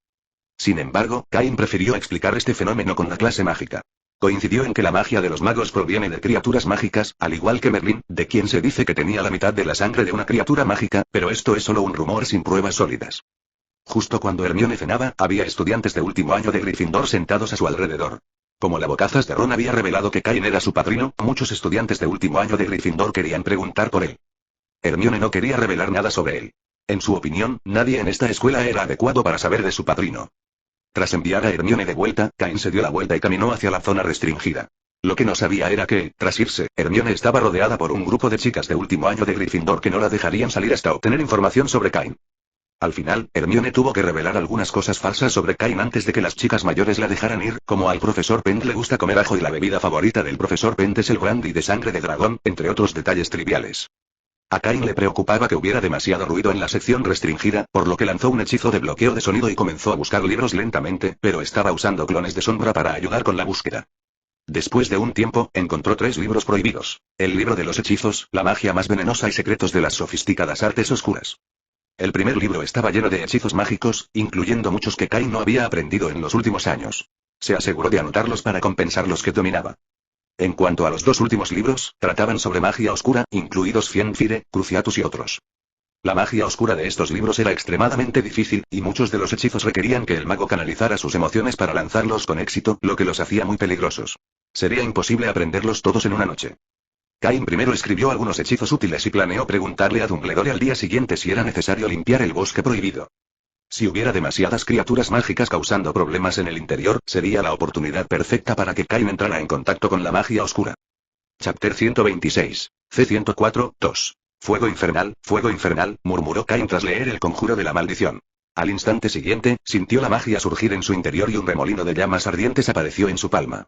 Sin embargo, Cain prefirió explicar este fenómeno con la clase mágica. Coincidió en que la magia de los magos proviene de criaturas mágicas, al igual que Merlín, de quien se dice que tenía la mitad de la sangre de una criatura mágica, pero esto es solo un rumor sin pruebas sólidas. Justo cuando Hermione cenaba, había estudiantes de último año de Gryffindor sentados a su alrededor. Como la bocazas de Ron había revelado que Cain era su padrino, muchos estudiantes de último año de Gryffindor querían preguntar por él. Hermione no quería revelar nada sobre él. En su opinión, nadie en esta escuela era adecuado para saber de su padrino. Tras enviar a Hermione de vuelta, Cain se dio la vuelta y caminó hacia la zona restringida. Lo que no sabía era que, tras irse, Hermione estaba rodeada por un grupo de chicas de último año de Gryffindor que no la dejarían salir hasta obtener información sobre Cain. Al final, Hermione tuvo que revelar algunas cosas falsas sobre Cain antes de que las chicas mayores la dejaran ir, como al profesor Pent le gusta comer ajo y la bebida favorita del profesor Pent es el brandy de sangre de dragón, entre otros detalles triviales. A Cain le preocupaba que hubiera demasiado ruido en la sección restringida, por lo que lanzó un hechizo de bloqueo de sonido y comenzó a buscar libros lentamente, pero estaba usando clones de sombra para ayudar con la búsqueda. Después de un tiempo, encontró 3 libros prohibidos. El libro de los hechizos, la magia más venenosa y secretos de las sofisticadas artes oscuras. El primer libro estaba lleno de hechizos mágicos, incluyendo muchos que Cain no había aprendido en los últimos años. Se aseguró de anotarlos para compensar los que dominaba. En cuanto a los 2 últimos libros, trataban sobre magia oscura, incluidos Fiendfyre, Cruciatus y otros. La magia oscura de estos libros era extremadamente difícil, y muchos de los hechizos requerían que el mago canalizara sus emociones para lanzarlos con éxito, lo que los hacía muy peligrosos. Sería imposible aprenderlos todos en una noche. Cain primero escribió algunos hechizos útiles y planeó preguntarle a Dumbledore al día siguiente si era necesario limpiar el bosque prohibido. Si hubiera demasiadas criaturas mágicas causando problemas en el interior, sería la oportunidad perfecta para que Cain entrara en contacto con la magia oscura. Chapter 126. C104, 2. Fuego infernal, murmuró Cain tras leer el conjuro de la maldición. Al instante siguiente, sintió la magia surgir en su interior y un remolino de llamas ardientes apareció en su palma.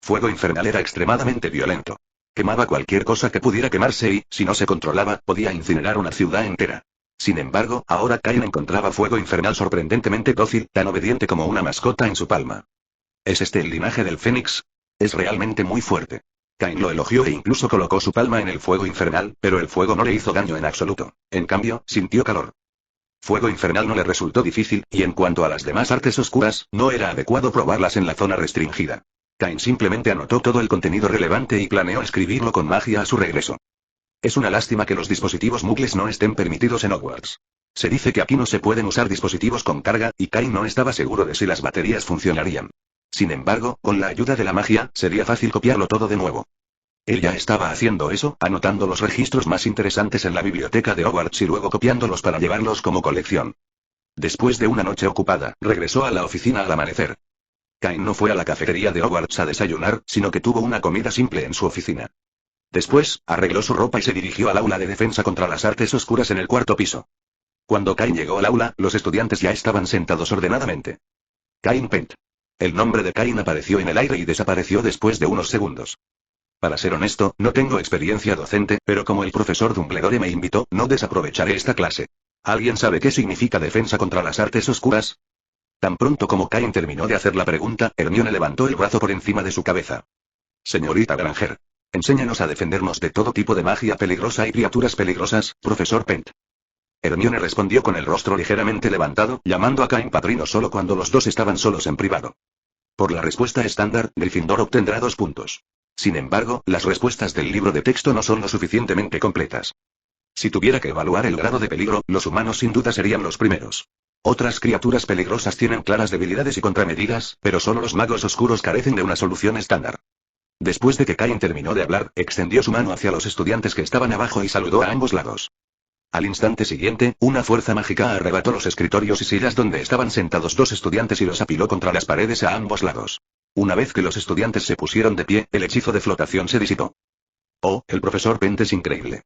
Fuego infernal era extremadamente violento. Quemaba cualquier cosa que pudiera quemarse y, si no se controlaba, podía incinerar una ciudad entera. Sin embargo, ahora Cain encontraba fuego infernal sorprendentemente dócil, tan obediente como una mascota en su palma. ¿Es este el linaje del Fénix? Es realmente muy fuerte. Cain lo elogió e incluso colocó su palma en el fuego infernal, pero el fuego no le hizo daño en absoluto. En cambio, sintió calor. Fuego infernal no le resultó difícil, y en cuanto a las demás artes oscuras, no era adecuado probarlas en la zona restringida. Cain simplemente anotó todo el contenido relevante y planeó escribirlo con magia a su regreso. Es una lástima que los dispositivos muggles no estén permitidos en Hogwarts. Se dice que aquí no se pueden usar dispositivos con carga, y Cain no estaba seguro de si las baterías funcionarían. Sin embargo, con la ayuda de la magia, sería fácil copiarlo todo de nuevo. Él ya estaba haciendo eso, anotando los registros más interesantes en la biblioteca de Hogwarts y luego copiándolos para llevarlos como colección. Después de una noche ocupada, regresó a la oficina al amanecer. Cain no fue a la cafetería de Hogwarts a desayunar, sino que tuvo una comida simple en su oficina. Después, arregló su ropa y se dirigió al aula de defensa contra las artes oscuras en el cuarto piso. Cuando Cain llegó al aula, los estudiantes ya estaban sentados ordenadamente. Cain Pent. El nombre de Cain apareció en el aire y desapareció después de unos segundos. Para ser honesto, no tengo experiencia docente, pero como el profesor Dumbledore me invitó, no desaprovecharé esta clase. ¿Alguien sabe qué significa defensa contra las artes oscuras? Tan pronto como Cain terminó de hacer la pregunta, Hermione levantó el brazo por encima de su cabeza. Señorita Granger. Enséñanos a defendernos de todo tipo de magia peligrosa y criaturas peligrosas, profesor Pent. Hermione respondió con el rostro ligeramente levantado, llamando a Cain padrino solo cuando los dos estaban solos en privado. Por la respuesta estándar, Gryffindor obtendrá 2 puntos. Sin embargo, las respuestas del libro de texto no son lo suficientemente completas. Si tuviera que evaluar el grado de peligro, los humanos sin duda serían los primeros. Otras criaturas peligrosas tienen claras debilidades y contramedidas, pero solo los magos oscuros carecen de una solución estándar. Después de que Cain terminó de hablar, extendió su mano hacia los estudiantes que estaban abajo y saludó a ambos lados. Al instante siguiente, una fuerza mágica arrebató los escritorios y sillas donde estaban sentados 2 estudiantes y los apiló contra las paredes a ambos lados. Una vez que los estudiantes se pusieron de pie, el hechizo de flotación se disipó. Oh, el profesor Pent es increíble.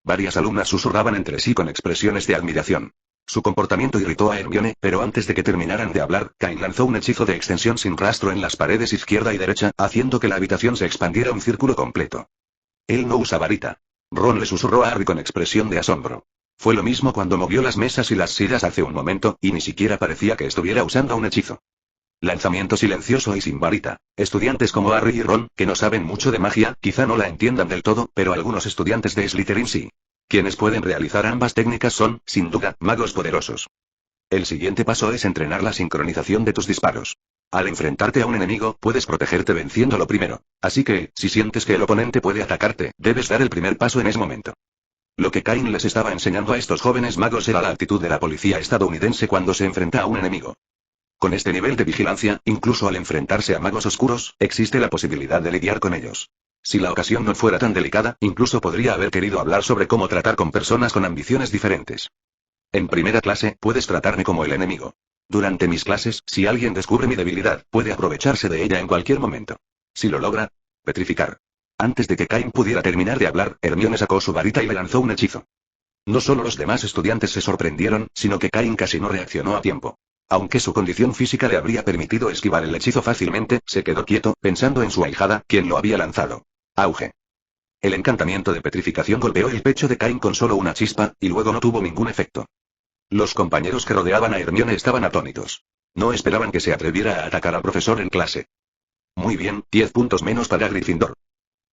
Varias alumnas susurraban entre sí con expresiones de admiración. Su comportamiento irritó a Hermione, pero antes de que terminaran de hablar, Cain lanzó un hechizo de extensión sin rastro en las paredes izquierda y derecha, haciendo que la habitación se expandiera un círculo completo. Él no usa varita. Ron le susurró a Harry con expresión de asombro. Fue lo mismo cuando movió las mesas y las sillas hace un momento, y ni siquiera parecía que estuviera usando un hechizo. Lanzamiento silencioso y sin varita. Estudiantes como Harry y Ron, que no saben mucho de magia, quizá no la entiendan del todo, pero algunos estudiantes de Slytherin sí. Quienes pueden realizar ambas técnicas son, sin duda, magos poderosos. El siguiente paso es entrenar la sincronización de tus disparos. Al enfrentarte a un enemigo, puedes protegerte venciéndolo primero. Así que, si sientes que el oponente puede atacarte, debes dar el primer paso en ese momento. Lo que Cain les estaba enseñando a estos jóvenes magos era la actitud de la policía estadounidense cuando se enfrenta a un enemigo. Con este nivel de vigilancia, incluso al enfrentarse a magos oscuros, existe la posibilidad de lidiar con ellos. Si la ocasión no fuera tan delicada, incluso podría haber querido hablar sobre cómo tratar con personas con ambiciones diferentes. En primera clase, puedes tratarme como el enemigo. Durante mis clases, si alguien descubre mi debilidad, puede aprovecharse de ella en cualquier momento. Si lo logra, petrificar. Antes de que Cain pudiera terminar de hablar, Hermione sacó su varita y le lanzó un hechizo. No solo los demás estudiantes se sorprendieron, sino que Cain casi no reaccionó a tiempo. Aunque su condición física le habría permitido esquivar el hechizo fácilmente, se quedó quieto, pensando en su ahijada, quien lo había lanzado. Auge. El encantamiento de petrificación golpeó el pecho de Cain con solo una chispa, y luego no tuvo ningún efecto. Los compañeros que rodeaban a Hermione estaban atónitos. No esperaban que se atreviera a atacar al profesor en clase. Muy bien, 10 puntos menos para Gryffindor.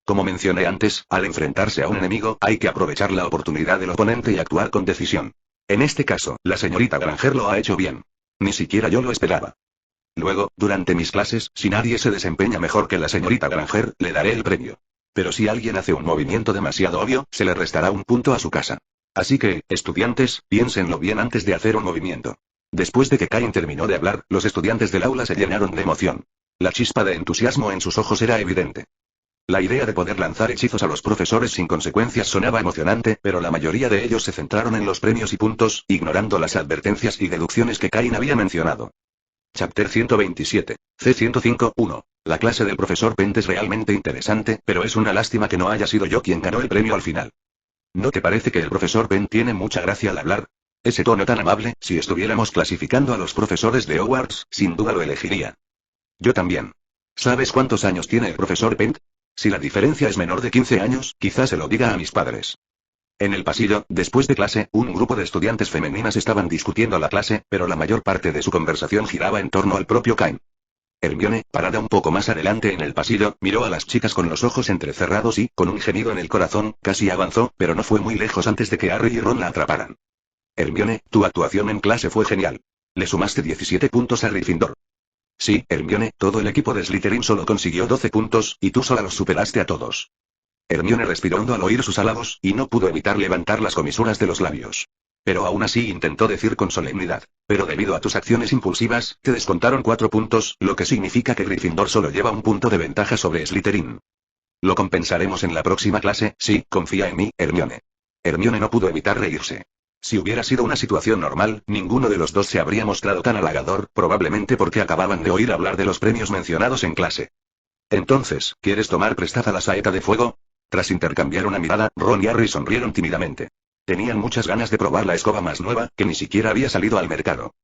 Como mencioné antes, al enfrentarse a un enemigo, hay que aprovechar la oportunidad del oponente y actuar con decisión. En este caso, la señorita Granger lo ha hecho bien. Ni siquiera yo lo esperaba. Luego, durante mis clases, si nadie se desempeña mejor que la señorita Granger, le daré el premio. Pero si alguien hace un movimiento demasiado obvio, se le restará un punto a su casa. Así que, estudiantes, piénsenlo bien antes de hacer un movimiento. Después de que Cain terminó de hablar, los estudiantes del aula se llenaron de emoción. La chispa de entusiasmo en sus ojos era evidente. La idea de poder lanzar hechizos a los profesores sin consecuencias sonaba emocionante, pero la mayoría de ellos se centraron en los premios y puntos, ignorando las advertencias y deducciones que Cain había mencionado. Chapter 127. C105. 1. La clase del profesor Pent es realmente interesante, pero es una lástima que no haya sido yo quien ganó el premio al final. ¿No te parece que el profesor Pent tiene mucha gracia al hablar? Ese tono tan amable, si estuviéramos clasificando a los profesores de Hogwarts, sin duda lo elegiría. Yo también. ¿Sabes cuántos años tiene el profesor Pent? Si la diferencia es menor de 15 años, quizás se lo diga a mis padres. En el pasillo, después de clase, un grupo de estudiantes femeninas estaban discutiendo la clase, pero la mayor parte de su conversación giraba en torno al propio Cain. Hermione, parada un poco más adelante en el pasillo, miró a las chicas con los ojos entrecerrados y, con un gemido en el corazón, casi avanzó, pero no fue muy lejos antes de que Harry y Ron la atraparan. Hermione, tu actuación en clase fue genial. Le sumaste 17 puntos a Gryffindor. Sí, Hermione, todo el equipo de Slytherin solo consiguió 12 puntos, y tú sola los superaste a todos. Hermione respiró hondo al oír sus halagos, y no pudo evitar levantar las comisuras de los labios. Pero aún así intentó decir con solemnidad. Pero debido a tus acciones impulsivas, te descontaron 4 puntos, lo que significa que Gryffindor solo lleva un punto de ventaja sobre Slytherin. Lo compensaremos en la próxima clase, sí, confía en mí, Hermione. Hermione no pudo evitar reírse. Si hubiera sido una situación normal, ninguno de los dos se habría mostrado tan halagador, probablemente porque acababan de oír hablar de los premios mencionados en clase. Entonces, ¿quieres tomar prestada la saeta de fuego? Tras intercambiar una mirada, Ron y Harry sonrieron tímidamente. Tenían muchas ganas de probar la escoba más nueva, que ni siquiera había salido al mercado.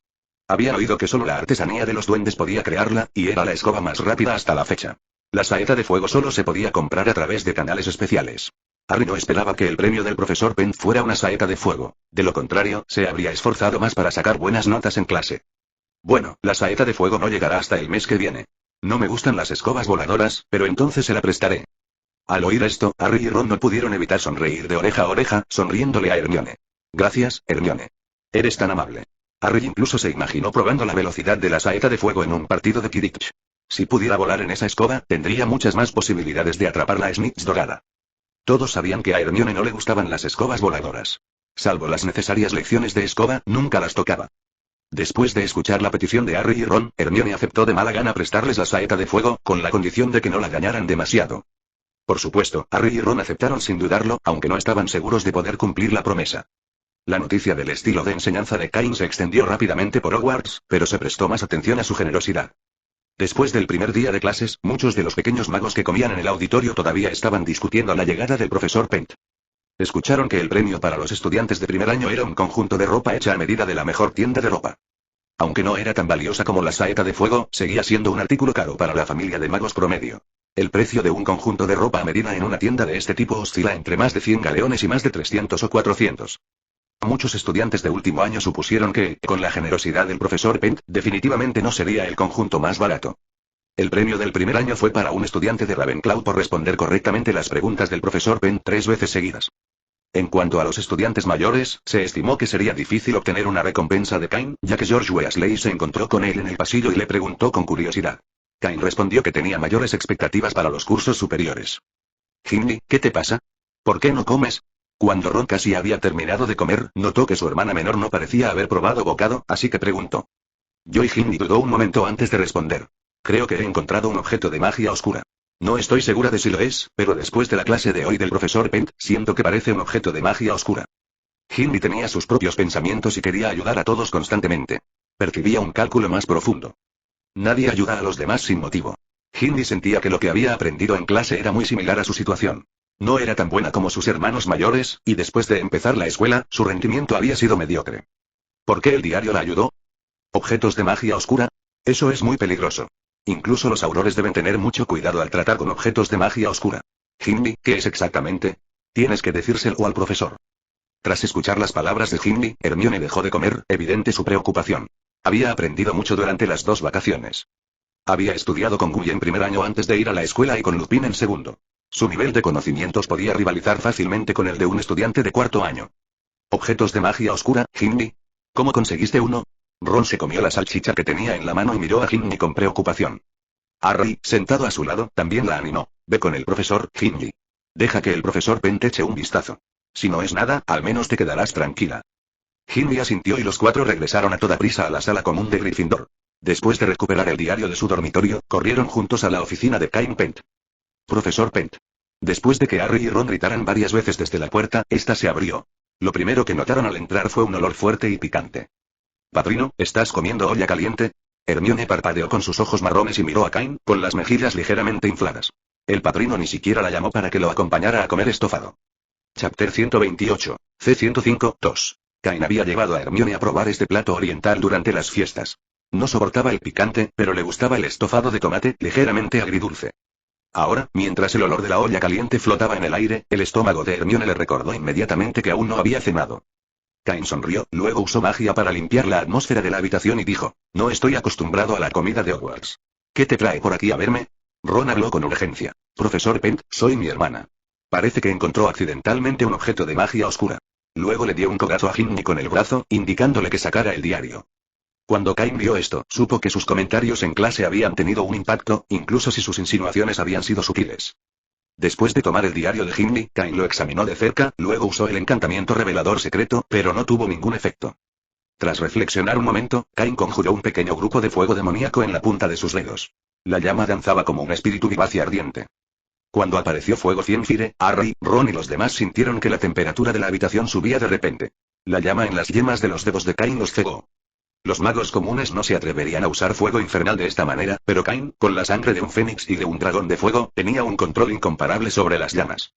Habían oído que solo la artesanía de los duendes podía crearla, y era la escoba más rápida hasta la fecha. La saeta de fuego solo se podía comprar a través de canales especiales. Harry no esperaba que el premio del profesor Pent fuera una saeta de fuego. De lo contrario, se habría esforzado más para sacar buenas notas en clase. Bueno, la saeta de fuego no llegará hasta el mes que viene. No me gustan las escobas voladoras, pero entonces se la prestaré. Al oír esto, Harry y Ron no pudieron evitar sonreír de oreja a oreja, sonriéndole a Hermione. Gracias, Hermione. Eres tan amable. Harry incluso se imaginó probando la velocidad de la saeta de fuego en un partido de Quidditch. Si pudiera volar en esa escoba, tendría muchas más posibilidades de atrapar la Snitch dorada. Todos sabían que a Hermione no le gustaban las escobas voladoras. Salvo las necesarias lecciones de escoba, nunca las tocaba. Después de escuchar la petición de Harry y Ron, Hermione aceptó de mala gana prestarles la saeta de fuego, con la condición de que no la dañaran demasiado. Por supuesto, Harry y Ron aceptaron sin dudarlo, aunque no estaban seguros de poder cumplir la promesa. La noticia del estilo de enseñanza de Cain se extendió rápidamente por Hogwarts, pero se prestó más atención a su generosidad. Después del primer día de clases, muchos de los pequeños magos que comían en el auditorio todavía estaban discutiendo la llegada del profesor Pent. Escucharon que el premio para los estudiantes de primer año era un conjunto de ropa hecha a medida de la mejor tienda de ropa. Aunque no era tan valiosa como la saeta de fuego, seguía siendo un artículo caro para la familia de magos promedio. El precio de un conjunto de ropa a medida en una tienda de este tipo oscila entre más de 100 galeones y más de 300 o 400. Muchos estudiantes de último año supusieron que, con la generosidad del profesor Pent, definitivamente no sería el conjunto más barato. El premio del primer año fue para un estudiante de Ravenclaw por responder correctamente las preguntas del profesor Pent 3 veces seguidas. En cuanto a los estudiantes mayores, se estimó que sería difícil obtener una recompensa de Cain, ya que George Weasley se encontró con él en el pasillo y le preguntó con curiosidad. Cain respondió que tenía mayores expectativas para los cursos superiores. Ginny, ¿qué te pasa? ¿Por qué no comes? Cuando Ron casi había terminado de comer, notó que su hermana menor no parecía haber probado bocado, así que preguntó. Yo y Ginny dudó un momento antes de responder. Creo que he encontrado un objeto de magia oscura. No estoy segura de si lo es, pero después de la clase de hoy del profesor Pent, siento que parece un objeto de magia oscura. Ginny tenía sus propios pensamientos y quería ayudar a todos constantemente. Percibía un cálculo más profundo. Nadie ayuda a los demás sin motivo. Ginny sentía que lo que había aprendido en clase era muy similar a su situación. No era tan buena como sus hermanos mayores, y después de empezar la escuela, su rendimiento había sido mediocre. ¿Por qué el diario la ayudó? ¿Objetos de magia oscura? Eso es muy peligroso. Incluso los aurores deben tener mucho cuidado al tratar con objetos de magia oscura. Ginny, ¿qué es exactamente? Tienes que decírselo al profesor. Tras escuchar las palabras de Ginny, Hermione dejó de comer, evidente su preocupación. Había aprendido mucho durante las 2 vacaciones. Había estudiado con Gully en primer año antes de ir a la escuela y con Lupin en segundo. Su nivel de conocimientos podía rivalizar fácilmente con el de un estudiante de cuarto año. ¿Objetos de magia oscura, Ginny? ¿Cómo conseguiste uno? Ron se comió la salchicha que tenía en la mano y miró a Ginny con preocupación. Harry, sentado a su lado, también la animó. Ve con el profesor, Ginny. Deja que el profesor Pent eche un vistazo. Si no es nada, al menos te quedarás tranquila. Ginny asintió y los 4 regresaron a toda prisa a la sala común de Gryffindor. Después de recuperar el diario de su dormitorio, corrieron juntos a la oficina de Cain Pent. Profesor Pent. Después de que Harry y Ron gritaran varias veces desde la puerta, esta se abrió. Lo primero que notaron al entrar fue un olor fuerte y picante. Padrino, ¿estás comiendo olla caliente? Hermione parpadeó con sus ojos marrones y miró a Cain, con las mejillas ligeramente infladas. El padrino ni siquiera la llamó para que lo acompañara a comer estofado. Chapter 128, C105, 2. Cain había llevado a Hermione a probar este plato oriental durante las fiestas. No soportaba el picante, pero le gustaba el estofado de tomate, ligeramente agridulce. Ahora, mientras el olor de la olla caliente flotaba en el aire, el estómago de Hermione le recordó inmediatamente que aún no había cenado. Cain sonrió, luego usó magia para limpiar la atmósfera de la habitación y dijo, no estoy acostumbrado a la comida de Hogwarts. ¿Qué te trae por aquí a verme? Ron habló con urgencia. Profesor Pent, soy mi hermana. Parece que encontró accidentalmente un objeto de magia oscura. Luego le dio un codazo a Ginny con el brazo, indicándole que sacara el diario. Cuando Cain vio esto, supo que sus comentarios en clase habían tenido un impacto, incluso si sus insinuaciones habían sido sutiles. Después de tomar el diario de Ginny, Cain lo examinó de cerca, luego usó el encantamiento revelador secreto, pero no tuvo ningún efecto. Tras reflexionar un momento, Cain conjuró un pequeño grupo de fuego demoníaco en la punta de sus dedos. La llama danzaba como un espíritu vivaz y ardiente. Cuando apareció fuego Cienfire, Harry, Ron y los demás sintieron que la temperatura de la habitación subía de repente. La llama en las yemas de los dedos de Cain los cegó. Los magos comunes no se atreverían a usar fuego infernal de esta manera, pero Cain, con la sangre de un fénix y de un dragón de fuego, tenía un control incomparable sobre las llamas.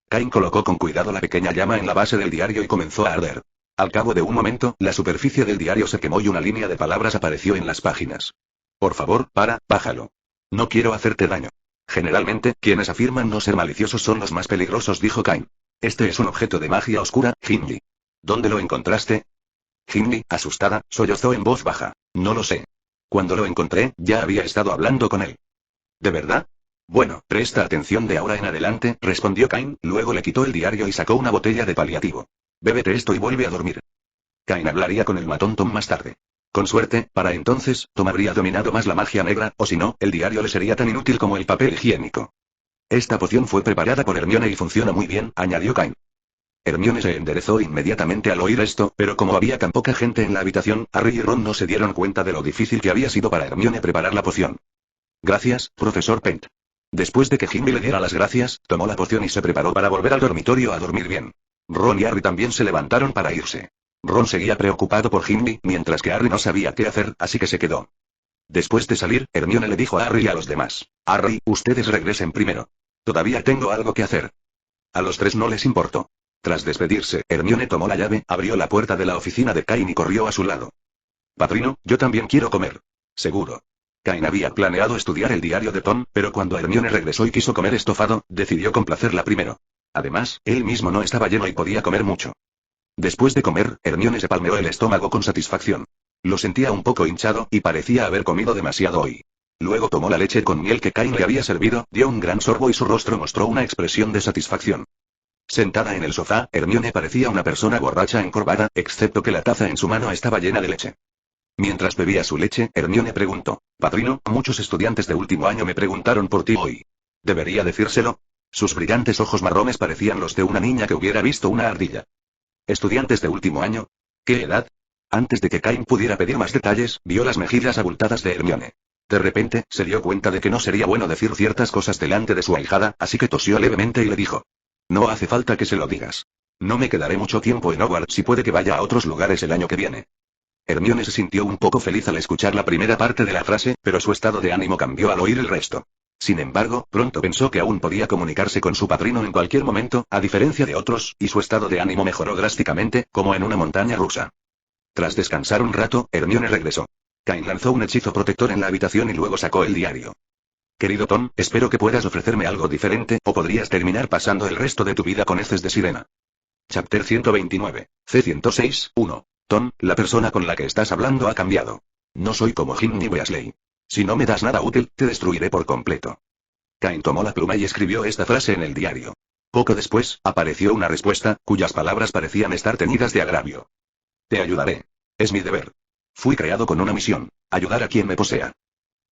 Cain colocó con cuidado la pequeña llama en la base del diario y comenzó a arder. Al cabo de un momento, la superficie del diario se quemó y una línea de palabras apareció en las páginas. Por favor, bájalo. No quiero hacerte daño. Generalmente, quienes afirman no ser maliciosos son los más peligrosos, dijo Cain. Este es un objeto de magia oscura, Ginny. ¿Dónde lo encontraste? Ginny, asustada, sollozó en voz baja. No lo sé. Cuando lo encontré, ya había estado hablando con él. ¿De verdad? Bueno, presta atención de ahora en adelante, respondió Cain, luego le quitó el diario y sacó una botella de paliativo. Bébete esto y vuelve a dormir. Cain hablaría con el matón Tom más tarde. Con suerte, para entonces, Tom habría dominado más la magia negra, o si no, el diario le sería tan inútil como el papel higiénico. Esta poción fue preparada por Hermione y funciona muy bien, añadió Cain. Hermione se enderezó inmediatamente al oír esto, pero como había tan poca gente en la habitación, Harry y Ron no se dieron cuenta de lo difícil que había sido para Hermione preparar la poción. Gracias, profesor Pent. Después de que Ginny le diera las gracias, tomó la poción y se preparó para volver al dormitorio a dormir bien. Ron y Harry también se levantaron para irse. Ron seguía preocupado por Ginny, mientras que Harry no sabía qué hacer, así que se quedó. Después de salir, Hermione le dijo a Harry y a los demás. Harry, ustedes regresen primero. Todavía tengo algo que hacer. A los tres no les importó. Tras despedirse, Hermione tomó la llave, abrió la puerta de la oficina de Cain y corrió a su lado. Padrino, yo también quiero comer. Seguro. Cain había planeado estudiar el diario de Tom, pero cuando Hermione regresó y quiso comer estofado, decidió complacerla primero. Además, él mismo no estaba lleno y podía comer mucho. Después de comer, Hermione se palmeó el estómago con satisfacción. Lo sentía un poco hinchado, y parecía haber comido demasiado hoy. Luego tomó la leche con miel que Cain le había servido, dio un gran sorbo y su rostro mostró una expresión de satisfacción. Sentada en el sofá, Hermione parecía una persona borracha encorvada, excepto que la taza en su mano estaba llena de leche. Mientras bebía su leche, Hermione preguntó, Padrino, muchos estudiantes de último año me preguntaron por ti hoy. ¿Debería decírselo? Sus brillantes ojos marrones parecían los de una niña que hubiera visto una ardilla. ¿Estudiantes de último año? ¿Qué edad? Antes de que Cain pudiera pedir más detalles, vio las mejillas abultadas de Hermione. De repente, se dio cuenta de que no sería bueno decir ciertas cosas delante de su ahijada, así que tosió levemente y le dijo. No hace falta que se lo digas. No me quedaré mucho tiempo en Hogwarts y puede que vaya a otros lugares el año que viene. Hermione se sintió un poco feliz al escuchar la primera parte de la frase, pero su estado de ánimo cambió al oír el resto. Sin embargo, pronto pensó que aún podía comunicarse con su padrino en cualquier momento, a diferencia de otros, y su estado de ánimo mejoró drásticamente, como en una montaña rusa. Tras descansar un rato, Hermione regresó. Cain lanzó un hechizo protector en la habitación y luego sacó el diario. Querido Tom, espero que puedas ofrecerme algo diferente, o podrías terminar pasando el resto de tu vida con heces de sirena. Chapter 129. C106, 1. Tom, la persona con la que estás hablando ha cambiado. No soy como Ginny Weasley. Si no me das nada útil, te destruiré por completo. Cain tomó la pluma y escribió esta frase en el diario. Poco después, apareció una respuesta, cuyas palabras parecían estar teñidas de agravio. Te ayudaré. Es mi deber. Fui creado con una misión, ayudar a quien me posea.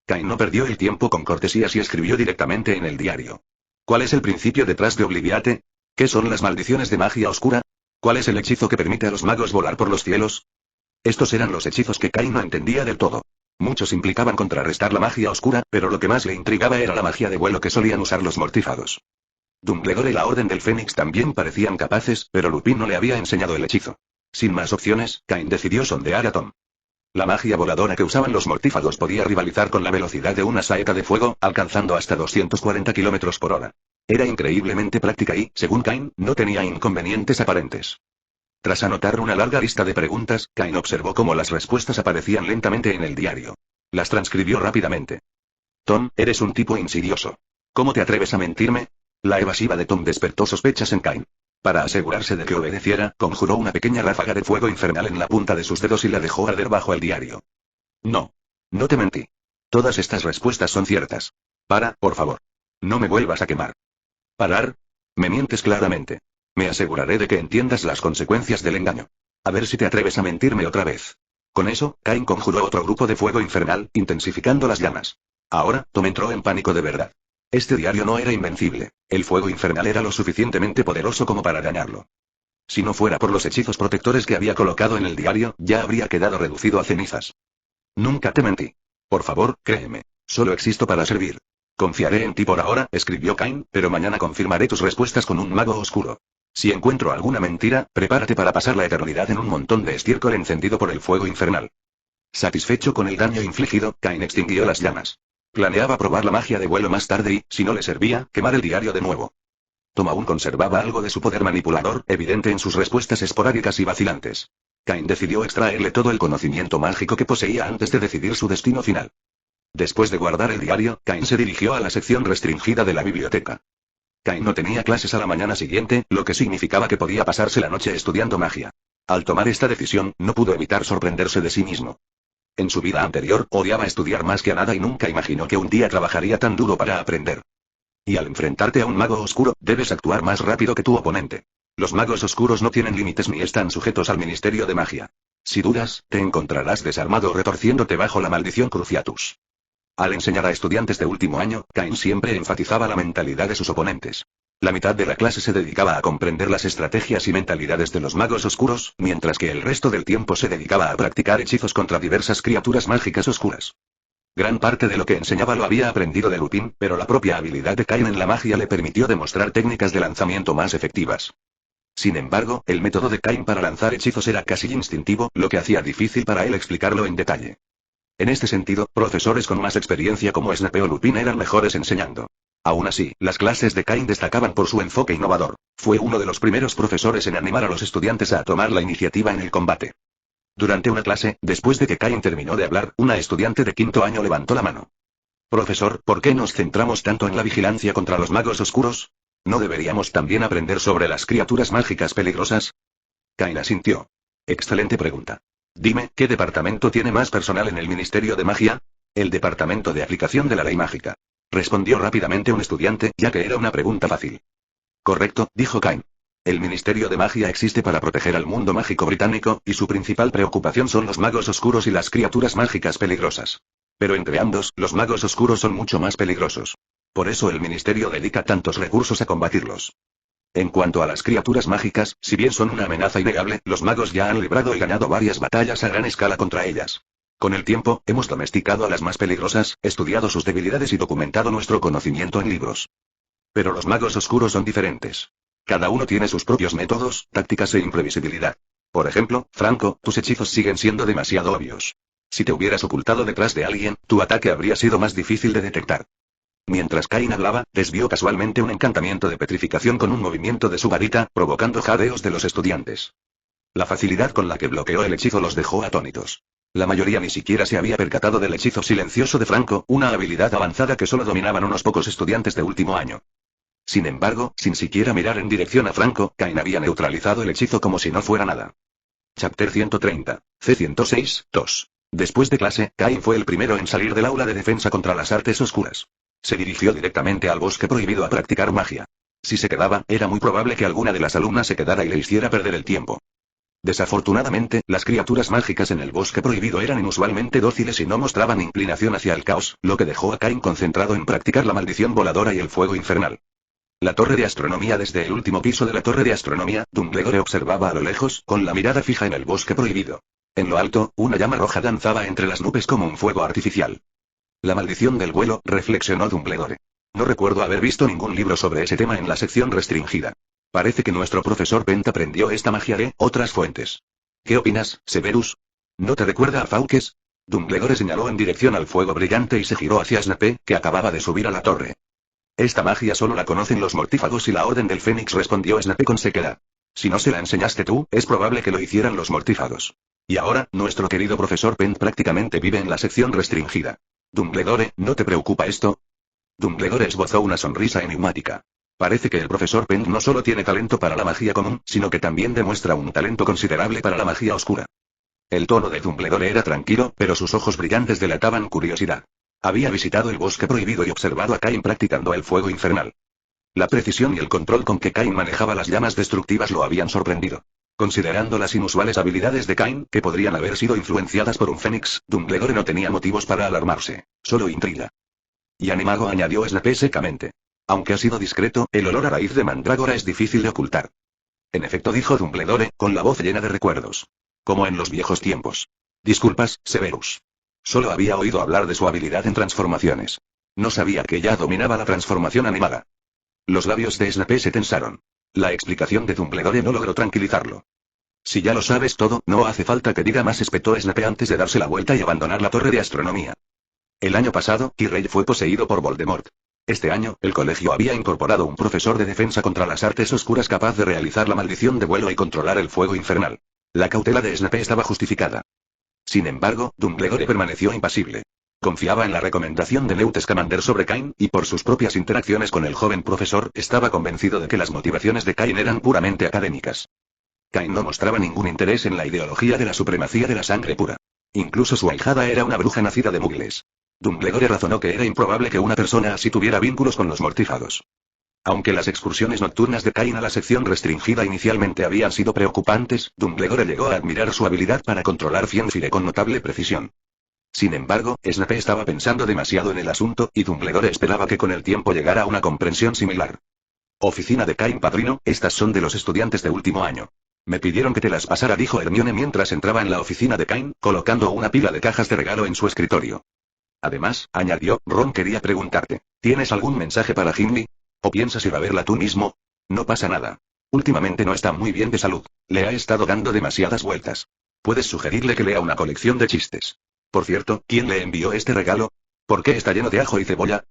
Cain no perdió el tiempo con cortesías y escribió directamente en el diario. ¿Cuál es el principio detrás de Obliviate? ¿Qué son las maldiciones de magia oscura? ¿Cuál es el hechizo que permite a los magos volar por los cielos? Estos eran los hechizos que Cain no entendía del todo. Muchos implicaban contrarrestar la magia oscura, pero lo que más le intrigaba era la magia de vuelo que solían usar los mortífagos. Dumbledore y la Orden del Fénix también parecían capaces, pero Lupin no le había enseñado el hechizo. Sin más opciones, Cain decidió sondear a Tom. La magia voladora que usaban los mortífagos podía rivalizar con la velocidad de una saeta de fuego, alcanzando hasta 240 km por hora. Era increíblemente práctica y, según Cain, no tenía inconvenientes aparentes. Tras anotar una larga lista de preguntas, Cain observó cómo las respuestas aparecían lentamente en el diario. Las transcribió rápidamente. Tom, eres un tipo insidioso. ¿Cómo te atreves a mentirme? La evasiva de Tom despertó sospechas en Cain. Para asegurarse de que obedeciera, conjuró una pequeña ráfaga de fuego infernal en la punta de sus dedos y la dejó arder bajo el diario. No. No te mentí. Todas estas respuestas son ciertas. Para, por favor. No me vuelvas a quemar. ¿Parar? Me mientes claramente. Me aseguraré de que entiendas las consecuencias del engaño. A ver si te atreves a mentirme otra vez. Con eso, Cain conjuró otro grupo de fuego infernal, intensificando las llamas. Ahora, Tom entró en pánico de verdad. Este diario no era invencible. El fuego infernal era lo suficientemente poderoso como para dañarlo. Si no fuera por los hechizos protectores que había colocado en el diario, ya habría quedado reducido a cenizas. Nunca te mentí. Por favor, créeme. Solo existo para servir. Confiaré en ti por ahora, escribió Cain, pero mañana confirmaré tus respuestas con un mago oscuro. Si encuentro alguna mentira, prepárate para pasar la eternidad en un montón de estiércol encendido por el fuego infernal. Satisfecho con el daño infligido, Cain extinguió las llamas. Planeaba probar la magia de vuelo más tarde y, si no le servía, quemar el diario de nuevo. Tom aún conservaba algo de su poder manipulador, evidente en sus respuestas esporádicas y vacilantes. Cain decidió extraerle todo el conocimiento mágico que poseía antes de decidir su destino final. Después de guardar el diario, Cain se dirigió a la sección restringida de la biblioteca. Cain no tenía clases a la mañana siguiente, lo que significaba que podía pasarse la noche estudiando magia. Al tomar esta decisión, no pudo evitar sorprenderse de sí mismo. En su vida anterior, odiaba estudiar más que a nada y nunca imaginó que un día trabajaría tan duro para aprender. Y al enfrentarte a un mago oscuro, debes actuar más rápido que tu oponente. Los magos oscuros no tienen límites ni están sujetos al Ministerio de Magia. Si dudas, te encontrarás desarmado retorciéndote bajo la maldición Cruciatus. Al enseñar a estudiantes de último año, Cain siempre enfatizaba la mentalidad de sus oponentes. La mitad de la clase se dedicaba a comprender las estrategias y mentalidades de los magos oscuros, mientras que el resto del tiempo se dedicaba a practicar hechizos contra diversas criaturas mágicas oscuras. Gran parte de lo que enseñaba lo había aprendido de Lupin, pero la propia habilidad de Cain en la magia le permitió demostrar técnicas de lanzamiento más efectivas. Sin embargo, el método de Cain para lanzar hechizos era casi instintivo, lo que hacía difícil para él explicarlo en detalle. En este sentido, profesores con más experiencia como Snape o Lupin eran mejores enseñando. Aún así, las clases de Cain destacaban por su enfoque innovador. Fue uno de los primeros profesores en animar a los estudiantes a tomar la iniciativa en el combate. Durante una clase, después de que Cain terminó de hablar, una estudiante de quinto año levantó la mano. Profesor, ¿por qué nos centramos tanto en la vigilancia contra los magos oscuros? ¿No deberíamos también aprender sobre las criaturas mágicas peligrosas? Cain asintió. Excelente pregunta. Dime, ¿qué departamento tiene más personal en el Ministerio de Magia? El Departamento de Aplicación de la Ley Mágica. Respondió rápidamente un estudiante, ya que era una pregunta fácil. Correcto, dijo Cain. El Ministerio de Magia existe para proteger al mundo mágico británico, y su principal preocupación son los magos oscuros y las criaturas mágicas peligrosas. Pero entre ambos, los magos oscuros son mucho más peligrosos. Por eso el Ministerio dedica tantos recursos a combatirlos. En cuanto a las criaturas mágicas, si bien son una amenaza innegable, los magos ya han librado y ganado varias batallas a gran escala contra ellas. Con el tiempo, hemos domesticado a las más peligrosas, estudiado sus debilidades y documentado nuestro conocimiento en libros. Pero los magos oscuros son diferentes. Cada uno tiene sus propios métodos, tácticas e imprevisibilidad. Por ejemplo, Franco, tus hechizos siguen siendo demasiado obvios. Si te hubieras ocultado detrás de alguien, tu ataque habría sido más difícil de detectar. Mientras Cain hablaba, desvió casualmente un encantamiento de petrificación con un movimiento de su varita, provocando jadeos de los estudiantes. La facilidad con la que bloqueó el hechizo los dejó atónitos. La mayoría ni siquiera se había percatado del hechizo silencioso de Franco, una habilidad avanzada que solo dominaban unos pocos estudiantes de último año. Sin embargo, sin siquiera mirar en dirección a Franco, Cain había neutralizado el hechizo como si no fuera nada. Chapter 130. C106, 2. Después de clase, Cain fue el primero en salir del aula de defensa contra las artes oscuras. Se dirigió directamente al bosque prohibido a practicar magia. Si se quedaba, era muy probable que alguna de las alumnas se quedara y le hiciera perder el tiempo. Desafortunadamente, las criaturas mágicas en el bosque prohibido eran inusualmente dóciles y no mostraban inclinación hacia el caos, lo que dejó a Cain concentrado en practicar la maldición voladora y el fuego infernal. La torre de astronomía. Desde el último piso de la torre de astronomía, Dumbledore observaba a lo lejos, con la mirada fija en el bosque prohibido. En lo alto, una llama roja danzaba entre las nubes como un fuego artificial. La maldición del vuelo, reflexionó Dumbledore. No recuerdo haber visto ningún libro sobre ese tema en la sección restringida. Parece que nuestro profesor Pent aprendió esta magia de otras fuentes. ¿Qué opinas, Severus? ¿No te recuerda a Fawkes? Dumbledore señaló en dirección al fuego brillante y se giró hacia Snape, que acababa de subir a la torre. Esta magia solo la conocen los mortífagos y la Orden del Fénix, respondió Snape con sequedad. Si no se la enseñaste tú, es probable que lo hicieran los mortífagos. Y ahora, nuestro querido profesor Pent prácticamente vive en la sección restringida. Dumbledore, ¿no te preocupa esto? Dumbledore esbozó una sonrisa enigmática. Parece que el profesor Peng no solo tiene talento para la magia común, sino que también demuestra un talento considerable para la magia oscura. El tono de Dumbledore era tranquilo, pero sus ojos brillantes delataban curiosidad. Había visitado el bosque prohibido y observado a Cain practicando el fuego infernal. La precisión y el control con que Cain manejaba las llamas destructivas lo habían sorprendido. Considerando las inusuales habilidades de Cain, que podrían haber sido influenciadas por un fénix, Dumbledore no tenía motivos para alarmarse, solo intriga. Y Animago, añadió Snape secamente. Aunque ha sido discreto, el olor a raíz de mandrágora es difícil de ocultar. En efecto, dijo Dumbledore, con la voz llena de recuerdos. Como en los viejos tiempos. Disculpas, Severus. Solo había oído hablar de su habilidad en transformaciones. No sabía que ya dominaba la transformación animada. Los labios de Snape se tensaron. La explicación de Dumbledore no logró tranquilizarlo. Si ya lo sabes todo, no hace falta que diga más, espetó Snape antes de darse la vuelta y abandonar la torre de astronomía. El año pasado, Quirrell fue poseído por Voldemort. Este año, el colegio había incorporado un profesor de defensa contra las artes oscuras capaz de realizar la maldición de vuelo y controlar el fuego infernal. La cautela de Snape estaba justificada. Sin embargo, Dumbledore permaneció impasible. Confiaba en la recomendación de Newt Scamander sobre Cain, y por sus propias interacciones con el joven profesor, estaba convencido de que las motivaciones de Cain eran puramente académicas. Cain no mostraba ningún interés en la ideología de la supremacía de la sangre pura. Incluso su ahijada era una bruja nacida de muggles. Dumbledore razonó que era improbable que una persona así tuviera vínculos con los mortífagos. Aunque las excursiones nocturnas de Cain a la sección restringida inicialmente habían sido preocupantes, Dumbledore llegó a admirar su habilidad para controlar Fiendfyre con notable precisión. Sin embargo, Snape estaba pensando demasiado en el asunto, y Dumbledore esperaba que con el tiempo llegara a una comprensión similar. Oficina de Cain, padrino, estas son de los estudiantes de último año. Me pidieron que te las pasara, dijo Hermione mientras entraba en la oficina de Cain, colocando una pila de cajas de regalo en su escritorio. Además, añadió, Ron quería preguntarte, ¿tienes algún mensaje para Gimli? ¿O piensas ir a verla tú mismo? No pasa nada. Últimamente no está muy bien de salud. Le ha estado dando demasiadas vueltas. Puedes sugerirle que lea una colección de chistes. Por cierto, ¿quién le envió este regalo? ¿Por qué está lleno de ajo y cebolla?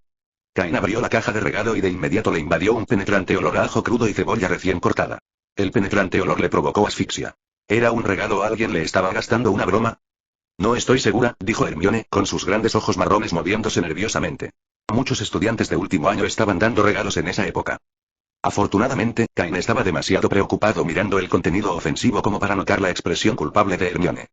Cain abrió la caja de regalo y de inmediato le invadió un penetrante olor a ajo crudo y cebolla recién cortada. El penetrante olor le provocó asfixia. ¿Era un regalo? ¿Alguien le estaba gastando una broma? No estoy segura, dijo Hermione, con sus grandes ojos marrones moviéndose nerviosamente. Muchos estudiantes de último año estaban dando regalos en esa época. Afortunadamente, Cain estaba demasiado preocupado mirando el contenido ofensivo como para notar la expresión culpable de Hermione.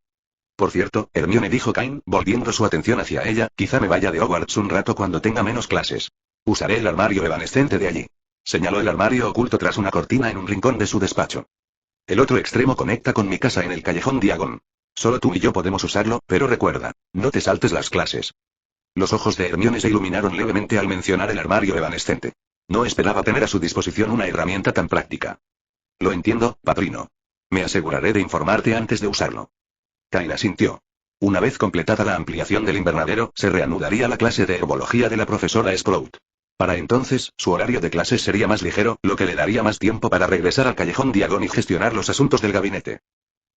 Por cierto, Hermione, dijo Cain, volviendo su atención hacia ella, quizá me vaya de Hogwarts un rato cuando tenga menos clases. Usaré el armario evanescente de allí. Señaló el armario oculto tras una cortina en un rincón de su despacho. El otro extremo conecta con mi casa en el callejón Diagon. Solo tú y yo podemos usarlo, pero recuerda, no te saltes las clases. Los ojos de Hermione se iluminaron levemente al mencionar el armario evanescente. No esperaba tener a su disposición una herramienta tan práctica. Lo entiendo, padrino. Me aseguraré de informarte antes de usarlo. Cain asintió. Una vez completada la ampliación del invernadero, se reanudaría la clase de herbología de la profesora Sprout. Para entonces, su horario de clases sería más ligero, lo que le daría más tiempo para regresar al callejón Diagon y gestionar los asuntos del gabinete.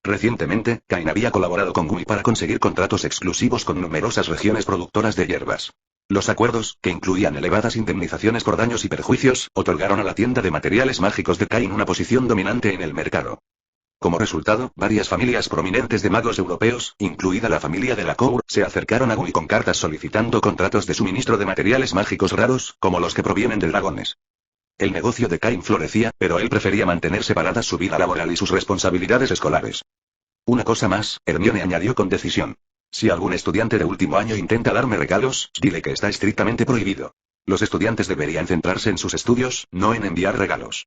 Recientemente, Cain había colaborado con Gumi para conseguir contratos exclusivos con numerosas regiones productoras de hierbas. Los acuerdos, que incluían elevadas indemnizaciones por daños y perjuicios, otorgaron a la tienda de materiales mágicos de Cain una posición dominante en el mercado. Como resultado, varias familias prominentes de magos europeos, incluida la familia de la Cour, se acercaron a Gumi con cartas solicitando contratos de suministro de materiales mágicos raros, como los que provienen de dragones. El negocio de Cain florecía, pero él prefería mantener separadas su vida laboral y sus responsabilidades escolares. Una cosa más, Hermione añadió con decisión. Si algún estudiante de último año intenta darme regalos, dile que está estrictamente prohibido. Los estudiantes deberían centrarse en sus estudios, no en enviar regalos.